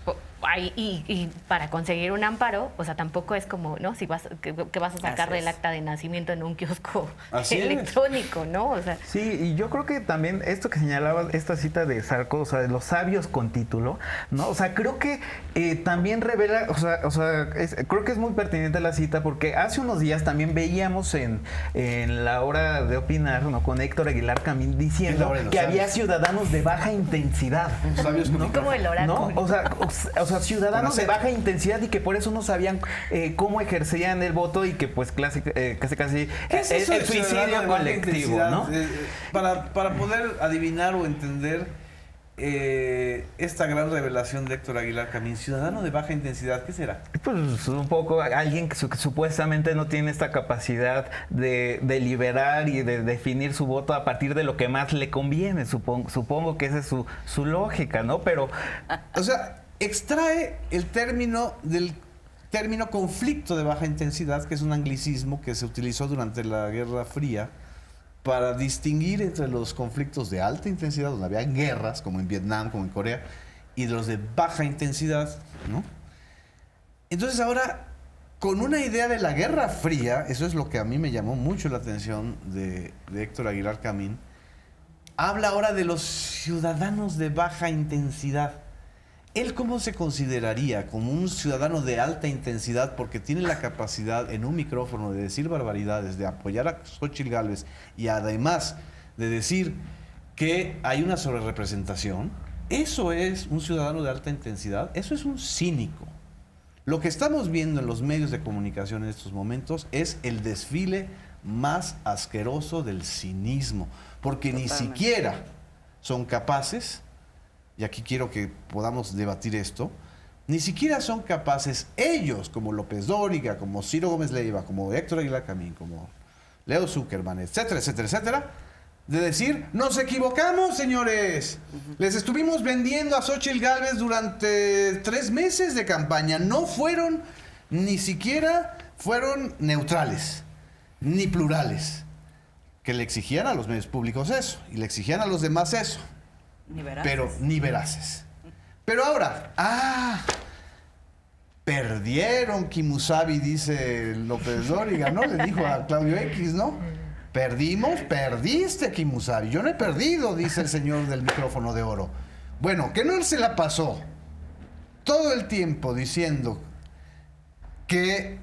Y para conseguir un amparo, o sea, tampoco es como, ¿no? Si vas que vas a sacar del acta de nacimiento en un kiosco electrónico, ¿no? O sea, sí, y yo creo que también esto que señalaba, esta cita de Zarco, o sea, de los sabios con título, ¿no? O sea, creo que también revela, creo que es muy pertinente la cita porque hace unos días también veíamos en la hora de opinar, ¿no? Con Héctor Aguilar Camín diciendo que había ciudadanos de baja intensidad. Sabios, ¿no? Como el oráculo. ¿No? O sea, sea, ciudadanos de baja intensidad y que por eso no sabían cómo ejercían el voto y que pues casi el suicidio colectivo, ¿no? Para poder adivinar o entender esta gran revelación de Héctor Aguilar Camín, ciudadano de baja intensidad, ¿qué será? Pues un poco alguien que supuestamente no tiene esta capacidad de deliberar y de definir su voto a partir de lo que más le conviene, supongo que esa es su lógica, ¿no? Pero... O sea, extrae el término del término conflicto de baja intensidad, que es un anglicismo que se utilizó durante la Guerra Fría para distinguir entre los conflictos de alta intensidad, donde había guerras, como en Vietnam, como en Corea, y de los de baja intensidad, ¿no? Entonces ahora, con una idea de la Guerra Fría, eso es lo que a mí me llamó mucho la atención de Héctor Aguilar Camín, habla ahora de los ciudadanos de baja intensidad. ¿Él cómo se consideraría? ¿Como un ciudadano de alta intensidad porque tiene la capacidad en un micrófono de decir barbaridades, de apoyar a Xóchitl Gálvez y además de decir que hay una sobrerepresentación? ¿Eso es un ciudadano de alta intensidad? Eso es un cínico. Lo que estamos viendo en los medios de comunicación en estos momentos es el desfile más asqueroso del cinismo, porque ni siquiera son capaces... y aquí quiero que podamos debatir esto, ni siquiera son capaces ellos, como López Dóriga, como Ciro Gómez Leiva, como Héctor Aguilar Camín, como Leo Zuckerman, etcétera, etcétera, etcétera, de decir, nos equivocamos, señores. Les estuvimos vendiendo a Xóchitl Gálvez durante 3 meses de campaña. No fueron, ni siquiera fueron neutrales, ni plurales. Que le exigían a los medios públicos eso, y le exigían a los demás eso. Pero ni veraces. Pero ahora, perdieron Kimusabi, dice López Dóriga, ¿no? Le dijo a Claudio X, ¿no? Perdimos, perdiste Kimusabi. Yo no he perdido, dice el señor del micrófono de oro. Bueno, que no se la pasó todo el tiempo diciendo que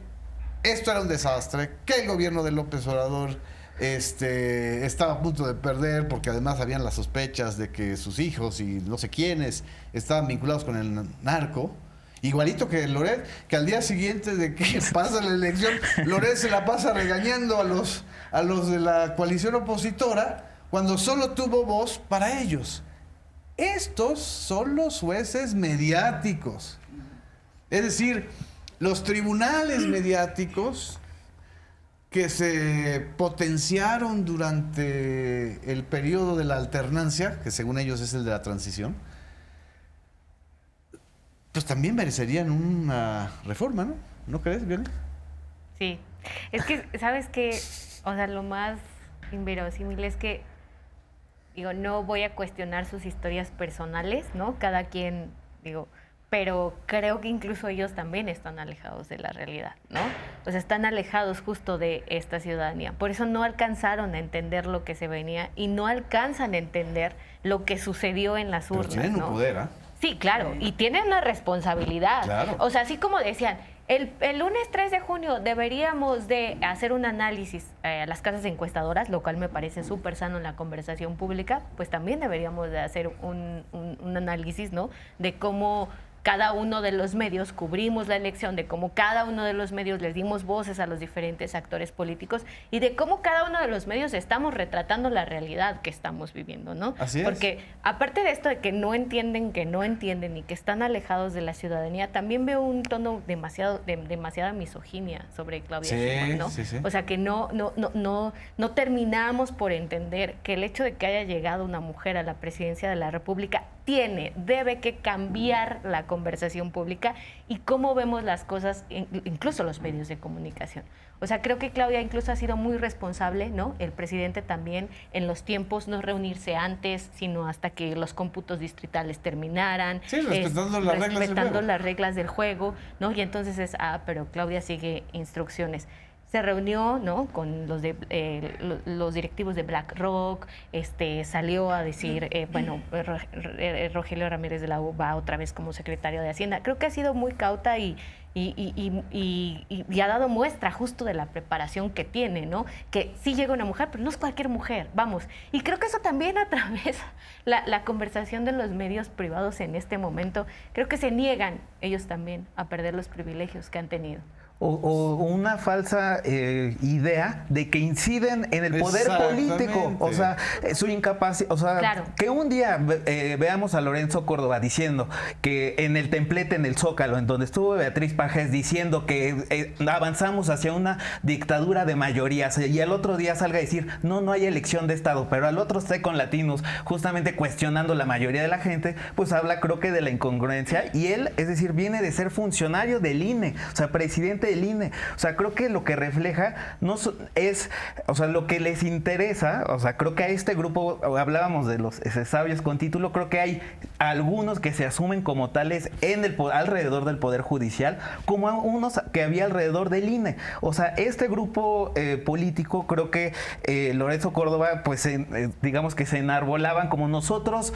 esto era un desastre, que el gobierno de López Obrador estaba a punto de perder porque además habían las sospechas de que sus hijos y no sé quiénes estaban vinculados con el narco. Igualito que Loret, que al día siguiente de que pasa la elección, Loret se la pasa regañando a los de la coalición opositora cuando solo tuvo voz para ellos. Estos son los jueces mediáticos. Es decir, los tribunales mediáticos que se potenciaron durante el periodo de la alternancia, que según ellos es el de la transición, pues también merecerían una reforma, ¿no? ¿No crees, Viole? Sí. Es que, ¿sabes qué? O sea, lo más inverosímil es que, digo, no voy a cuestionar sus historias personales, ¿no? Cada quien, digo... pero creo que incluso ellos también están alejados de la realidad, ¿no? O sea, están alejados justo de esta ciudadanía. Por eso no alcanzaron a entender lo que se venía y no alcanzan a entender lo que sucedió en las urnas, pero tienen un poder, ¿ah? Sí, claro, y tienen una responsabilidad. Claro. O sea, así como decían, el lunes 3 de junio deberíamos de hacer un análisis a las casas encuestadoras, lo cual me parece súper sano en la conversación pública, pues también deberíamos de hacer un análisis, ¿no? De cómo cada uno de los medios cubrimos la elección, de cómo cada uno de los medios les dimos voces a los diferentes actores políticos y de cómo cada uno de los medios estamos retratando la realidad que estamos viviendo, ¿no? Así es. Porque aparte de esto de que no entienden y que están alejados de la ciudadanía, también veo un tono demasiada misoginia sobre Claudia Sheinbaum, ¿no? Sí. O sea, que no terminamos por entender que el hecho de que haya llegado una mujer a la presidencia de la República debe que cambiar la conversación pública y cómo vemos las cosas, incluso los medios de comunicación. O sea, creo que Claudia incluso ha sido muy responsable, ¿no? El presidente también en los tiempos, no reunirse antes, sino hasta que los cómputos distritales terminaran. Sí, respetando las reglas del juego, ¿no? Y entonces pero Claudia sigue instrucciones. se reunió, ¿no?, con los directivos de BlackRock, salió a decir, Rogelio Ramírez de la U va otra vez como secretario de Hacienda. Creo que ha sido muy cauta y ha dado muestra justo de la preparación que tiene, ¿no? Que sí llega una mujer, pero no es cualquier mujer, vamos. Y creo que eso también atraviesa la conversación de los medios privados en este momento. Creo que se niegan ellos también a perder los privilegios que han tenido. O una falsa idea de que inciden en el poder político. O sea, su incapacidad. O sea, claro, que un día veamos a Lorenzo Córdoba diciendo que en el templete, en el Zócalo, en donde estuvo Beatriz Pajes, diciendo que avanzamos hacia una dictadura de mayorías, y al otro día salga a decir, no hay elección de Estado, pero al otro esté con Latinos, justamente cuestionando la mayoría de la gente, pues habla, creo que, de la incongruencia. Y él, es decir, viene de ser funcionario del INE, o sea, presidente del INE. O sea, creo que lo que refleja no es, o sea, lo que les interesa. O sea, creo que a este grupo, hablábamos de los sabios con título, creo que hay algunos que se asumen como tales alrededor del Poder Judicial, como unos que había alrededor del INE. O sea, este grupo político, creo que Lorenzo Córdoba, pues digamos que se enarbolaban como nosotros.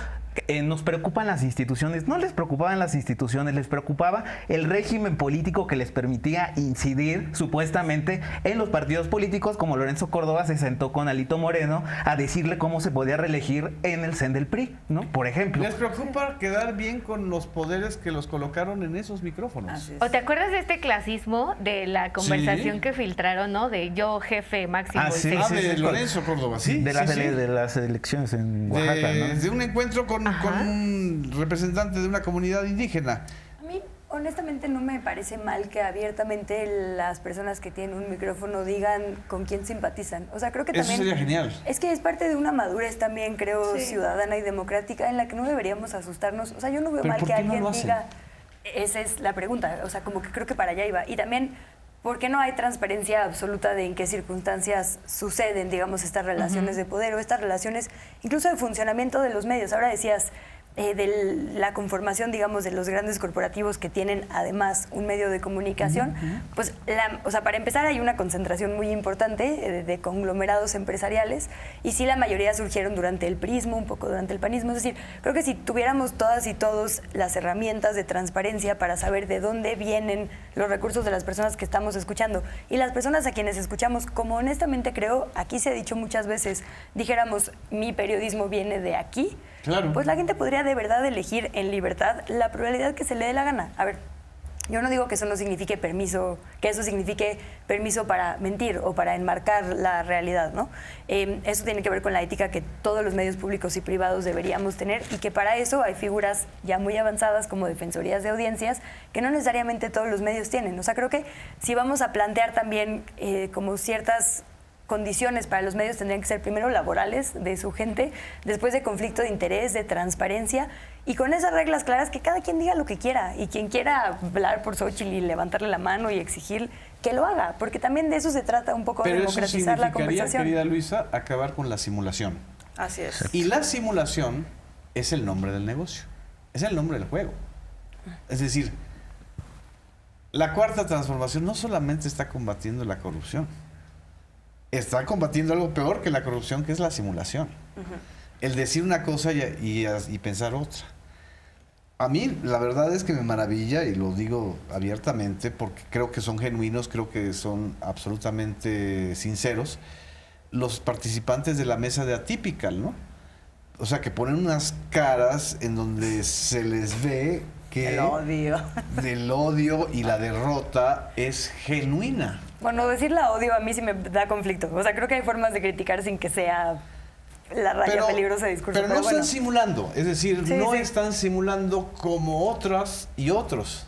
Nos preocupan las instituciones. No les preocupaban las instituciones, les preocupaba el régimen político que les permitía incidir supuestamente en los partidos políticos, como Lorenzo Córdoba se sentó con Alito Moreno a decirle cómo se podía reelegir en el CEN del PRI, ¿no? Por ejemplo. Les preocupa quedar bien con los poderes que los colocaron en esos micrófonos. ¿O te acuerdas de este clasismo de la conversación que filtraron, ¿no? De yo, jefe, máximo. De Lorenzo Córdoba, sí. De las elecciones en Oaxaca, ¿no? De un encuentro con un representante de una comunidad indígena. A mí, honestamente, no me parece mal que abiertamente las personas que tienen un micrófono digan con quién simpatizan. O sea, creo que también... Eso sería genial. Es que es parte de una madurez también, creo, ciudadana y democrática, en la que no deberíamos asustarnos. O sea, yo no veo mal que alguien diga... Esa es la pregunta. O sea, como que creo que para allá iba. Y también... ¿Por qué no hay transparencia absoluta de en qué circunstancias suceden, digamos, estas relaciones de poder o estas relaciones, incluso de funcionamiento de los medios? Ahora decías de la conformación, digamos, de los grandes corporativos que tienen además un medio de comunicación. Pues, o sea, para empezar hay una concentración muy importante de conglomerados empresariales y sí, la mayoría surgieron durante el prismo, un poco durante el panismo. Es decir, creo que si tuviéramos todas y todos las herramientas de transparencia para saber de dónde vienen los recursos de las personas que estamos escuchando y las personas a quienes escuchamos, como honestamente creo, aquí se ha dicho muchas veces, dijéramos, mi periodismo viene de aquí, claro, pues la gente podría de verdad elegir en libertad la pluralidad que se le dé la gana. A ver, yo no digo que eso no signifique permiso, que eso signifique permiso para mentir o para enmarcar la realidad, ¿no? Eso tiene que ver con la ética que todos los medios públicos y privados deberíamos tener y que para eso hay figuras ya muy avanzadas como defensorías de audiencias que no necesariamente todos los medios tienen. O sea, creo que si vamos a plantear también como ciertas condiciones para los medios, tendrían que ser primero laborales de su gente, después de conflicto de interés, de transparencia, y con esas reglas claras que cada quien diga lo que quiera, y quien quiera hablar por Xochitl y levantarle la mano y exigir que lo haga, porque también de eso se trata un poco, de democratizar la conversación. Querida Luisa, acabar con la simulación. Así es. Y la simulación es el nombre del negocio, es el nombre del juego. Es decir, la cuarta transformación no solamente está combatiendo la corrupción, está combatiendo algo peor que la corrupción, que es la simulación. El decir una cosa y pensar otra. A mí, la verdad es que me maravilla, y lo digo abiertamente, porque creo que son genuinos, creo que son absolutamente sinceros, los participantes de la mesa de Atypical, ¿no? O sea, que ponen unas caras en donde se les ve que el odio del odio y la derrota es genuina. Bueno, decir la odio a mí sí me da conflicto. O sea, creo que hay formas de criticar sin que sea la raya peligrosa de discurso. Pero no están simulando. Es decir, están simulando como otras y otros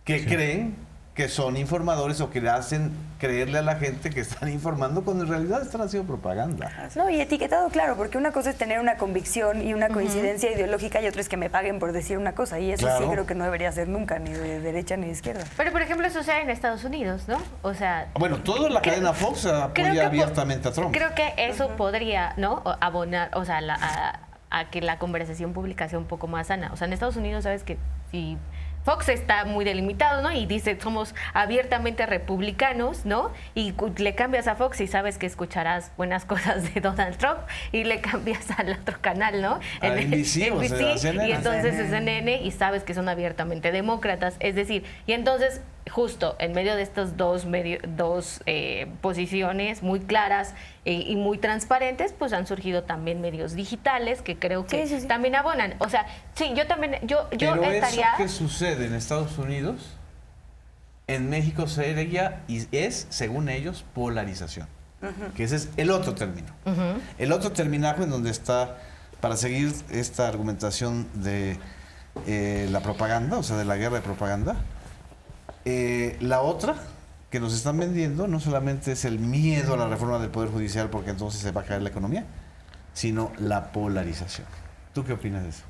que creen que son informadores o que le hacen creerle a la gente que están informando cuando en realidad están haciendo propaganda. No, y etiquetado, claro, porque una cosa es tener una convicción y una coincidencia ideológica y otra es que me paguen por decir una cosa, y eso sí creo que no debería ser nunca, ni de derecha ni de izquierda. Pero, por ejemplo, eso sucede en Estados Unidos, ¿no? O sea... Bueno, toda la cadena Fox apoya abiertamente a Trump. Creo que eso podría, ¿no?, abonar, o sea, a que la conversación pública sea un poco más sana. O sea, en Estados Unidos, sabes que si Fox está muy delimitado, ¿no? Y dice, somos abiertamente republicanos, ¿no? Y le cambias a Fox y sabes que escucharás buenas cosas de Donald Trump, y le cambias al otro canal, ¿no? A NBC, o sea, CNN. Y entonces es CNN y sabes que son abiertamente demócratas. Es decir, y entonces justo en medio de estas dos posiciones muy claras y muy transparentes, pues han surgido también medios digitales que creo que también abonan. O sea, sí, yo también, yo Pero estaría... eso que sucede en Estados Unidos, en México sería y es, según ellos, polarización. Que ese es el otro término. El otro terminajo en donde está, para seguir esta argumentación de la propaganda, o sea, de la guerra de propaganda, la otra que nos están vendiendo no solamente es el miedo a la reforma del Poder Judicial porque entonces se va a caer la economía, sino la polarización. ¿Tú qué opinas de eso?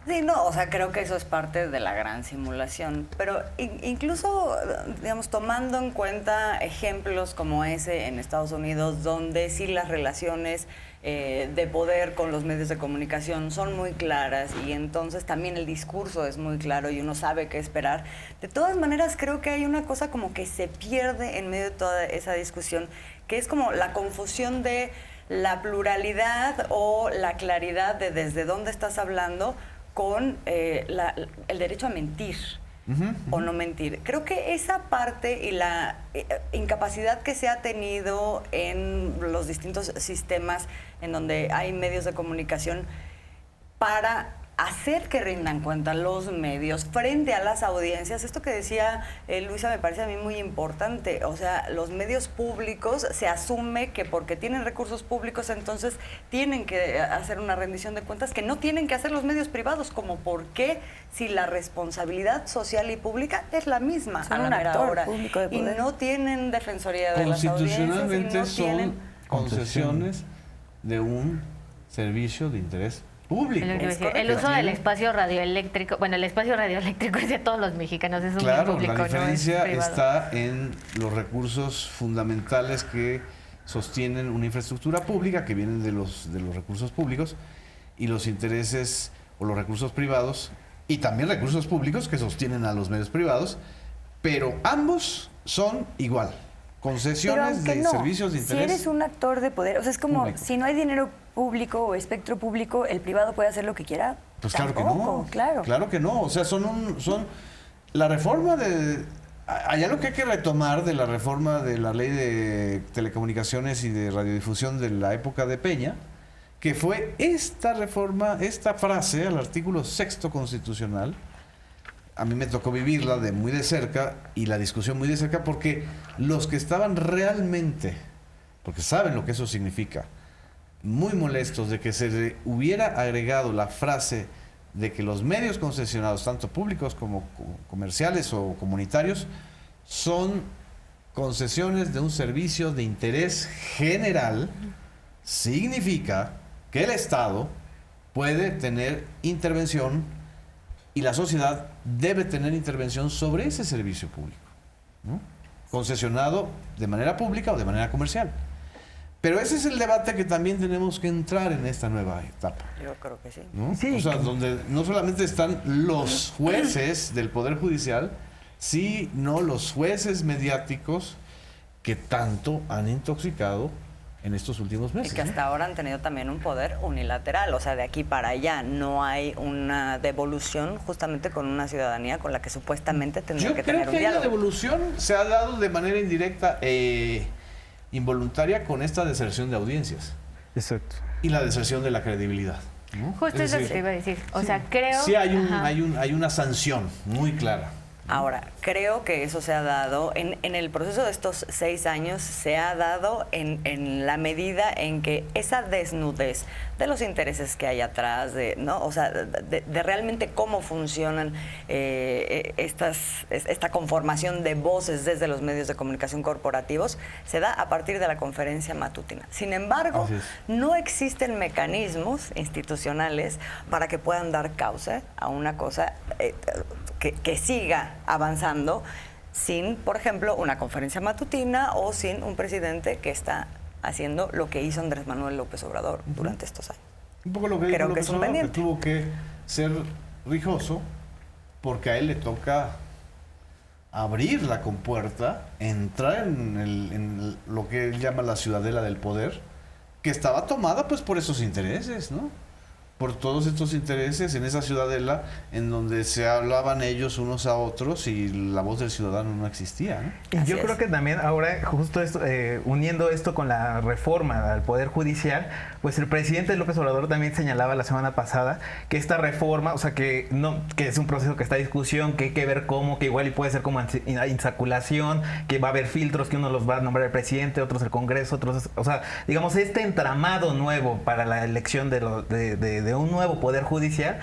Sí, no, o sea, creo que eso es parte de la gran simulación, pero incluso, digamos, tomando en cuenta ejemplos como ese en Estados Unidos, donde sí las relaciones de poder con los medios de comunicación son muy claras y entonces también el discurso es muy claro y uno sabe qué esperar. De todas maneras, creo que hay una cosa como que se pierde en medio de toda esa discusión, que es como la confusión de la pluralidad o la claridad de desde dónde estás hablando con el derecho a mentir o no mentir. Creo que esa parte y la incapacidad que se ha tenido en los distintos sistemas en donde hay medios de comunicación para hacer que rindan cuenta los medios frente a las audiencias. Esto que decía Luisa me parece a mí muy importante. O sea, los medios públicos se asume que porque tienen recursos públicos entonces tienen que hacer una rendición de cuentas que no tienen que hacer los medios privados. Como por qué si la responsabilidad social y pública es la misma. Son un actor público de poder. Y no tienen defensoría de las audiencias. Constitucionalmente son concesiones de un servicio de interés público. El uso del espacio radioeléctrico, bueno, el espacio radioeléctrico es de todos los mexicanos, es un bien público. La diferencia no es privado. está en los recursos fundamentales que sostienen una infraestructura pública, que vienen de los recursos públicos, y los intereses o los recursos privados, y también recursos públicos que sostienen a los medios privados, pero ambos son igual. Concesiones de servicios de interés. Si eres un actor de poder, o sea, es como público. Si no hay dinero público o espectro público, ¿el privado puede hacer lo que quiera? Pues tampoco, claro que no. Claro que no. O sea, son la reforma de... Allá lo que hay que retomar de la reforma de la ley de telecomunicaciones y de radiodifusión de la época de Peña, que fue esta reforma, esta frase al artículo 6º constitucional. A mí me tocó vivirla muy de cerca y la discusión muy de cerca porque los que estaban realmente, porque saben lo que eso significa, muy molestos de que se le hubiera agregado la frase de que los medios concesionados, tanto públicos como comerciales o comunitarios, son concesiones de un servicio de interés general, significa que el Estado puede tener intervención y la sociedad debe tener intervención sobre ese servicio público, ¿no? Concesionado de manera pública o de manera comercial. Pero ese es el debate que también tenemos que entrar en esta nueva etapa. Yo creo que sí. ¿No? Sí. O sea, donde no solamente están los jueces del Poder Judicial, sino los jueces mediáticos que tanto han intoxicado en estos últimos meses. Y que hasta ahora han tenido también un poder unilateral, o sea, de aquí para allá no hay una devolución justamente con una ciudadanía con la que supuestamente tendría que tener un diálogo. Yo creo que la devolución se ha dado de manera indirecta involuntaria con esta deserción de audiencias. Exacto. Y la deserción de la credibilidad, ¿no? Justo eso iba a decir. O sea, creo... Sí, hay una sanción muy clara. Ahora, creo que eso se ha dado, en el proceso de estos 6 años, se ha dado en la medida en que esa desnudez de los intereses que hay atrás, ¿no? O sea, de realmente cómo funcionan esta conformación de voces desde los medios de comunicación corporativos, se da a partir de la conferencia matutina. Sin embargo, no existen mecanismos institucionales para que puedan dar causa a una cosa que siga avanzando sin, por ejemplo, una conferencia matutina o sin un presidente que está haciendo lo que hizo Andrés Manuel López Obrador durante estos años. Un poco lo que creo que es un pendiente. Que tuvo que ser rijoso porque a él le toca abrir la compuerta, entrar en lo que él llama la ciudadela del poder, que estaba tomada pues por esos intereses, ¿no? Por todos estos intereses en esa ciudadela en donde se hablaban ellos unos a otros y la voz del ciudadano no existía, ¿no? Y yo creo que también ahora, justo esto, uniendo esto con la reforma al Poder Judicial, pues el presidente López Obrador también señalaba la semana pasada que esta reforma, o sea, que es un proceso que está en discusión, que hay que ver cómo, que igual y puede ser como insaculación, que va a haber filtros, que uno los va a nombrar el presidente, otros el Congreso, otros, o sea, digamos, este entramado nuevo para la elección de un nuevo Poder Judicial.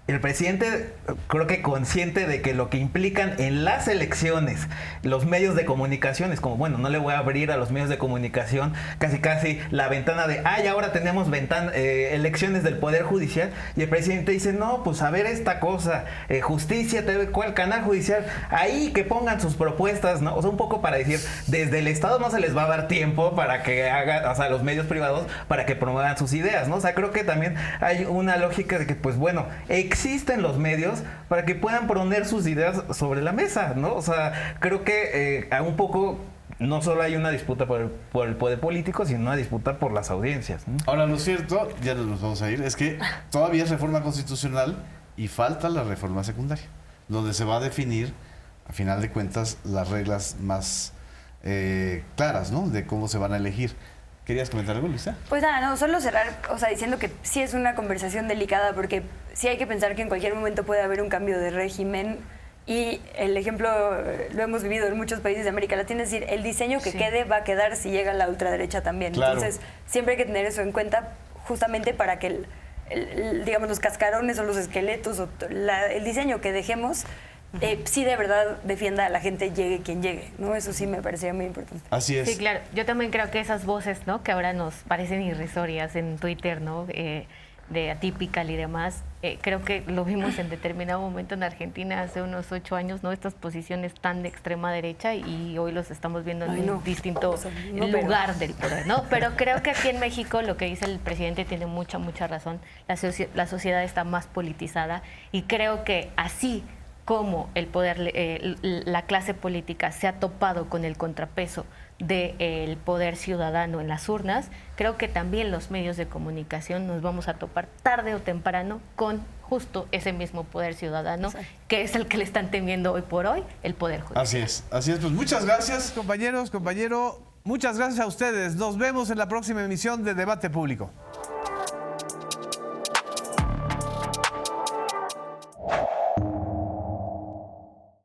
El presidente, creo que consciente de que lo que implican en las elecciones los medios de comunicación es como, bueno, no le voy a abrir a los medios de comunicación casi la ventana de, ahora tenemos elecciones del Poder Judicial, y el presidente dice, no, pues a ver esta cosa, Justicia TV, ¿cuál canal judicial? Ahí que pongan sus propuestas, ¿no? O sea, un poco para decir, desde el Estado no se les va a dar tiempo para que hagan, o sea, los medios privados, para que promuevan sus ideas, ¿no? O sea, creo que también hay una lógica de que, pues bueno, existen los medios para que puedan poner sus ideas sobre la mesa, ¿no? O sea, creo que un poco no solo hay una disputa por el poder político, sino una disputa por las audiencias, ¿no? Ahora, lo cierto, ya nos vamos a ir, es que todavía es reforma constitucional y falta la reforma secundaria, donde se va a definir, a final de cuentas, las reglas más claras, ¿no? De cómo se van a elegir. ¿Querías comentar algo, Luisa? Pues nada, no, solo cerrar, o sea, diciendo que sí es una conversación delicada, porque sí hay que pensar que en cualquier momento puede haber un cambio de régimen, y el ejemplo lo hemos vivido en muchos países de América Latina, es decir, el diseño que quede va a quedar si llega la ultraderecha también. Claro. Entonces, siempre hay que tener eso en cuenta, justamente para que digamos, los cascarones o los esqueletos, o el diseño que dejemos, sí de verdad defienda a la gente, llegue quien llegue, ¿no? Eso sí me parecía muy importante. Así es. Sí, claro. Yo también creo que esas voces, ¿no?, que ahora nos parecen irrisorias en Twitter, ¿no?, de Atypical y demás, creo que lo vimos en determinado momento en Argentina hace unos 8 años, ¿no?, estas posiciones tan de extrema derecha, y hoy los estamos viendo en un distinto lugar del poder, ¿no? Pero creo que aquí en México lo que dice el presidente tiene mucha razón. La sociedad está más politizada, y creo que así como el poder, la clase política se ha topado con el contrapeso del poder ciudadano en las urnas, creo que también los medios de comunicación nos vamos a topar tarde o temprano con justo ese mismo poder ciudadano, que es el que le están temiendo hoy por hoy el Poder Judicial. Así es. Pues muchas gracias, compañero. Muchas gracias a ustedes. Nos vemos en la próxima emisión de Debate Público.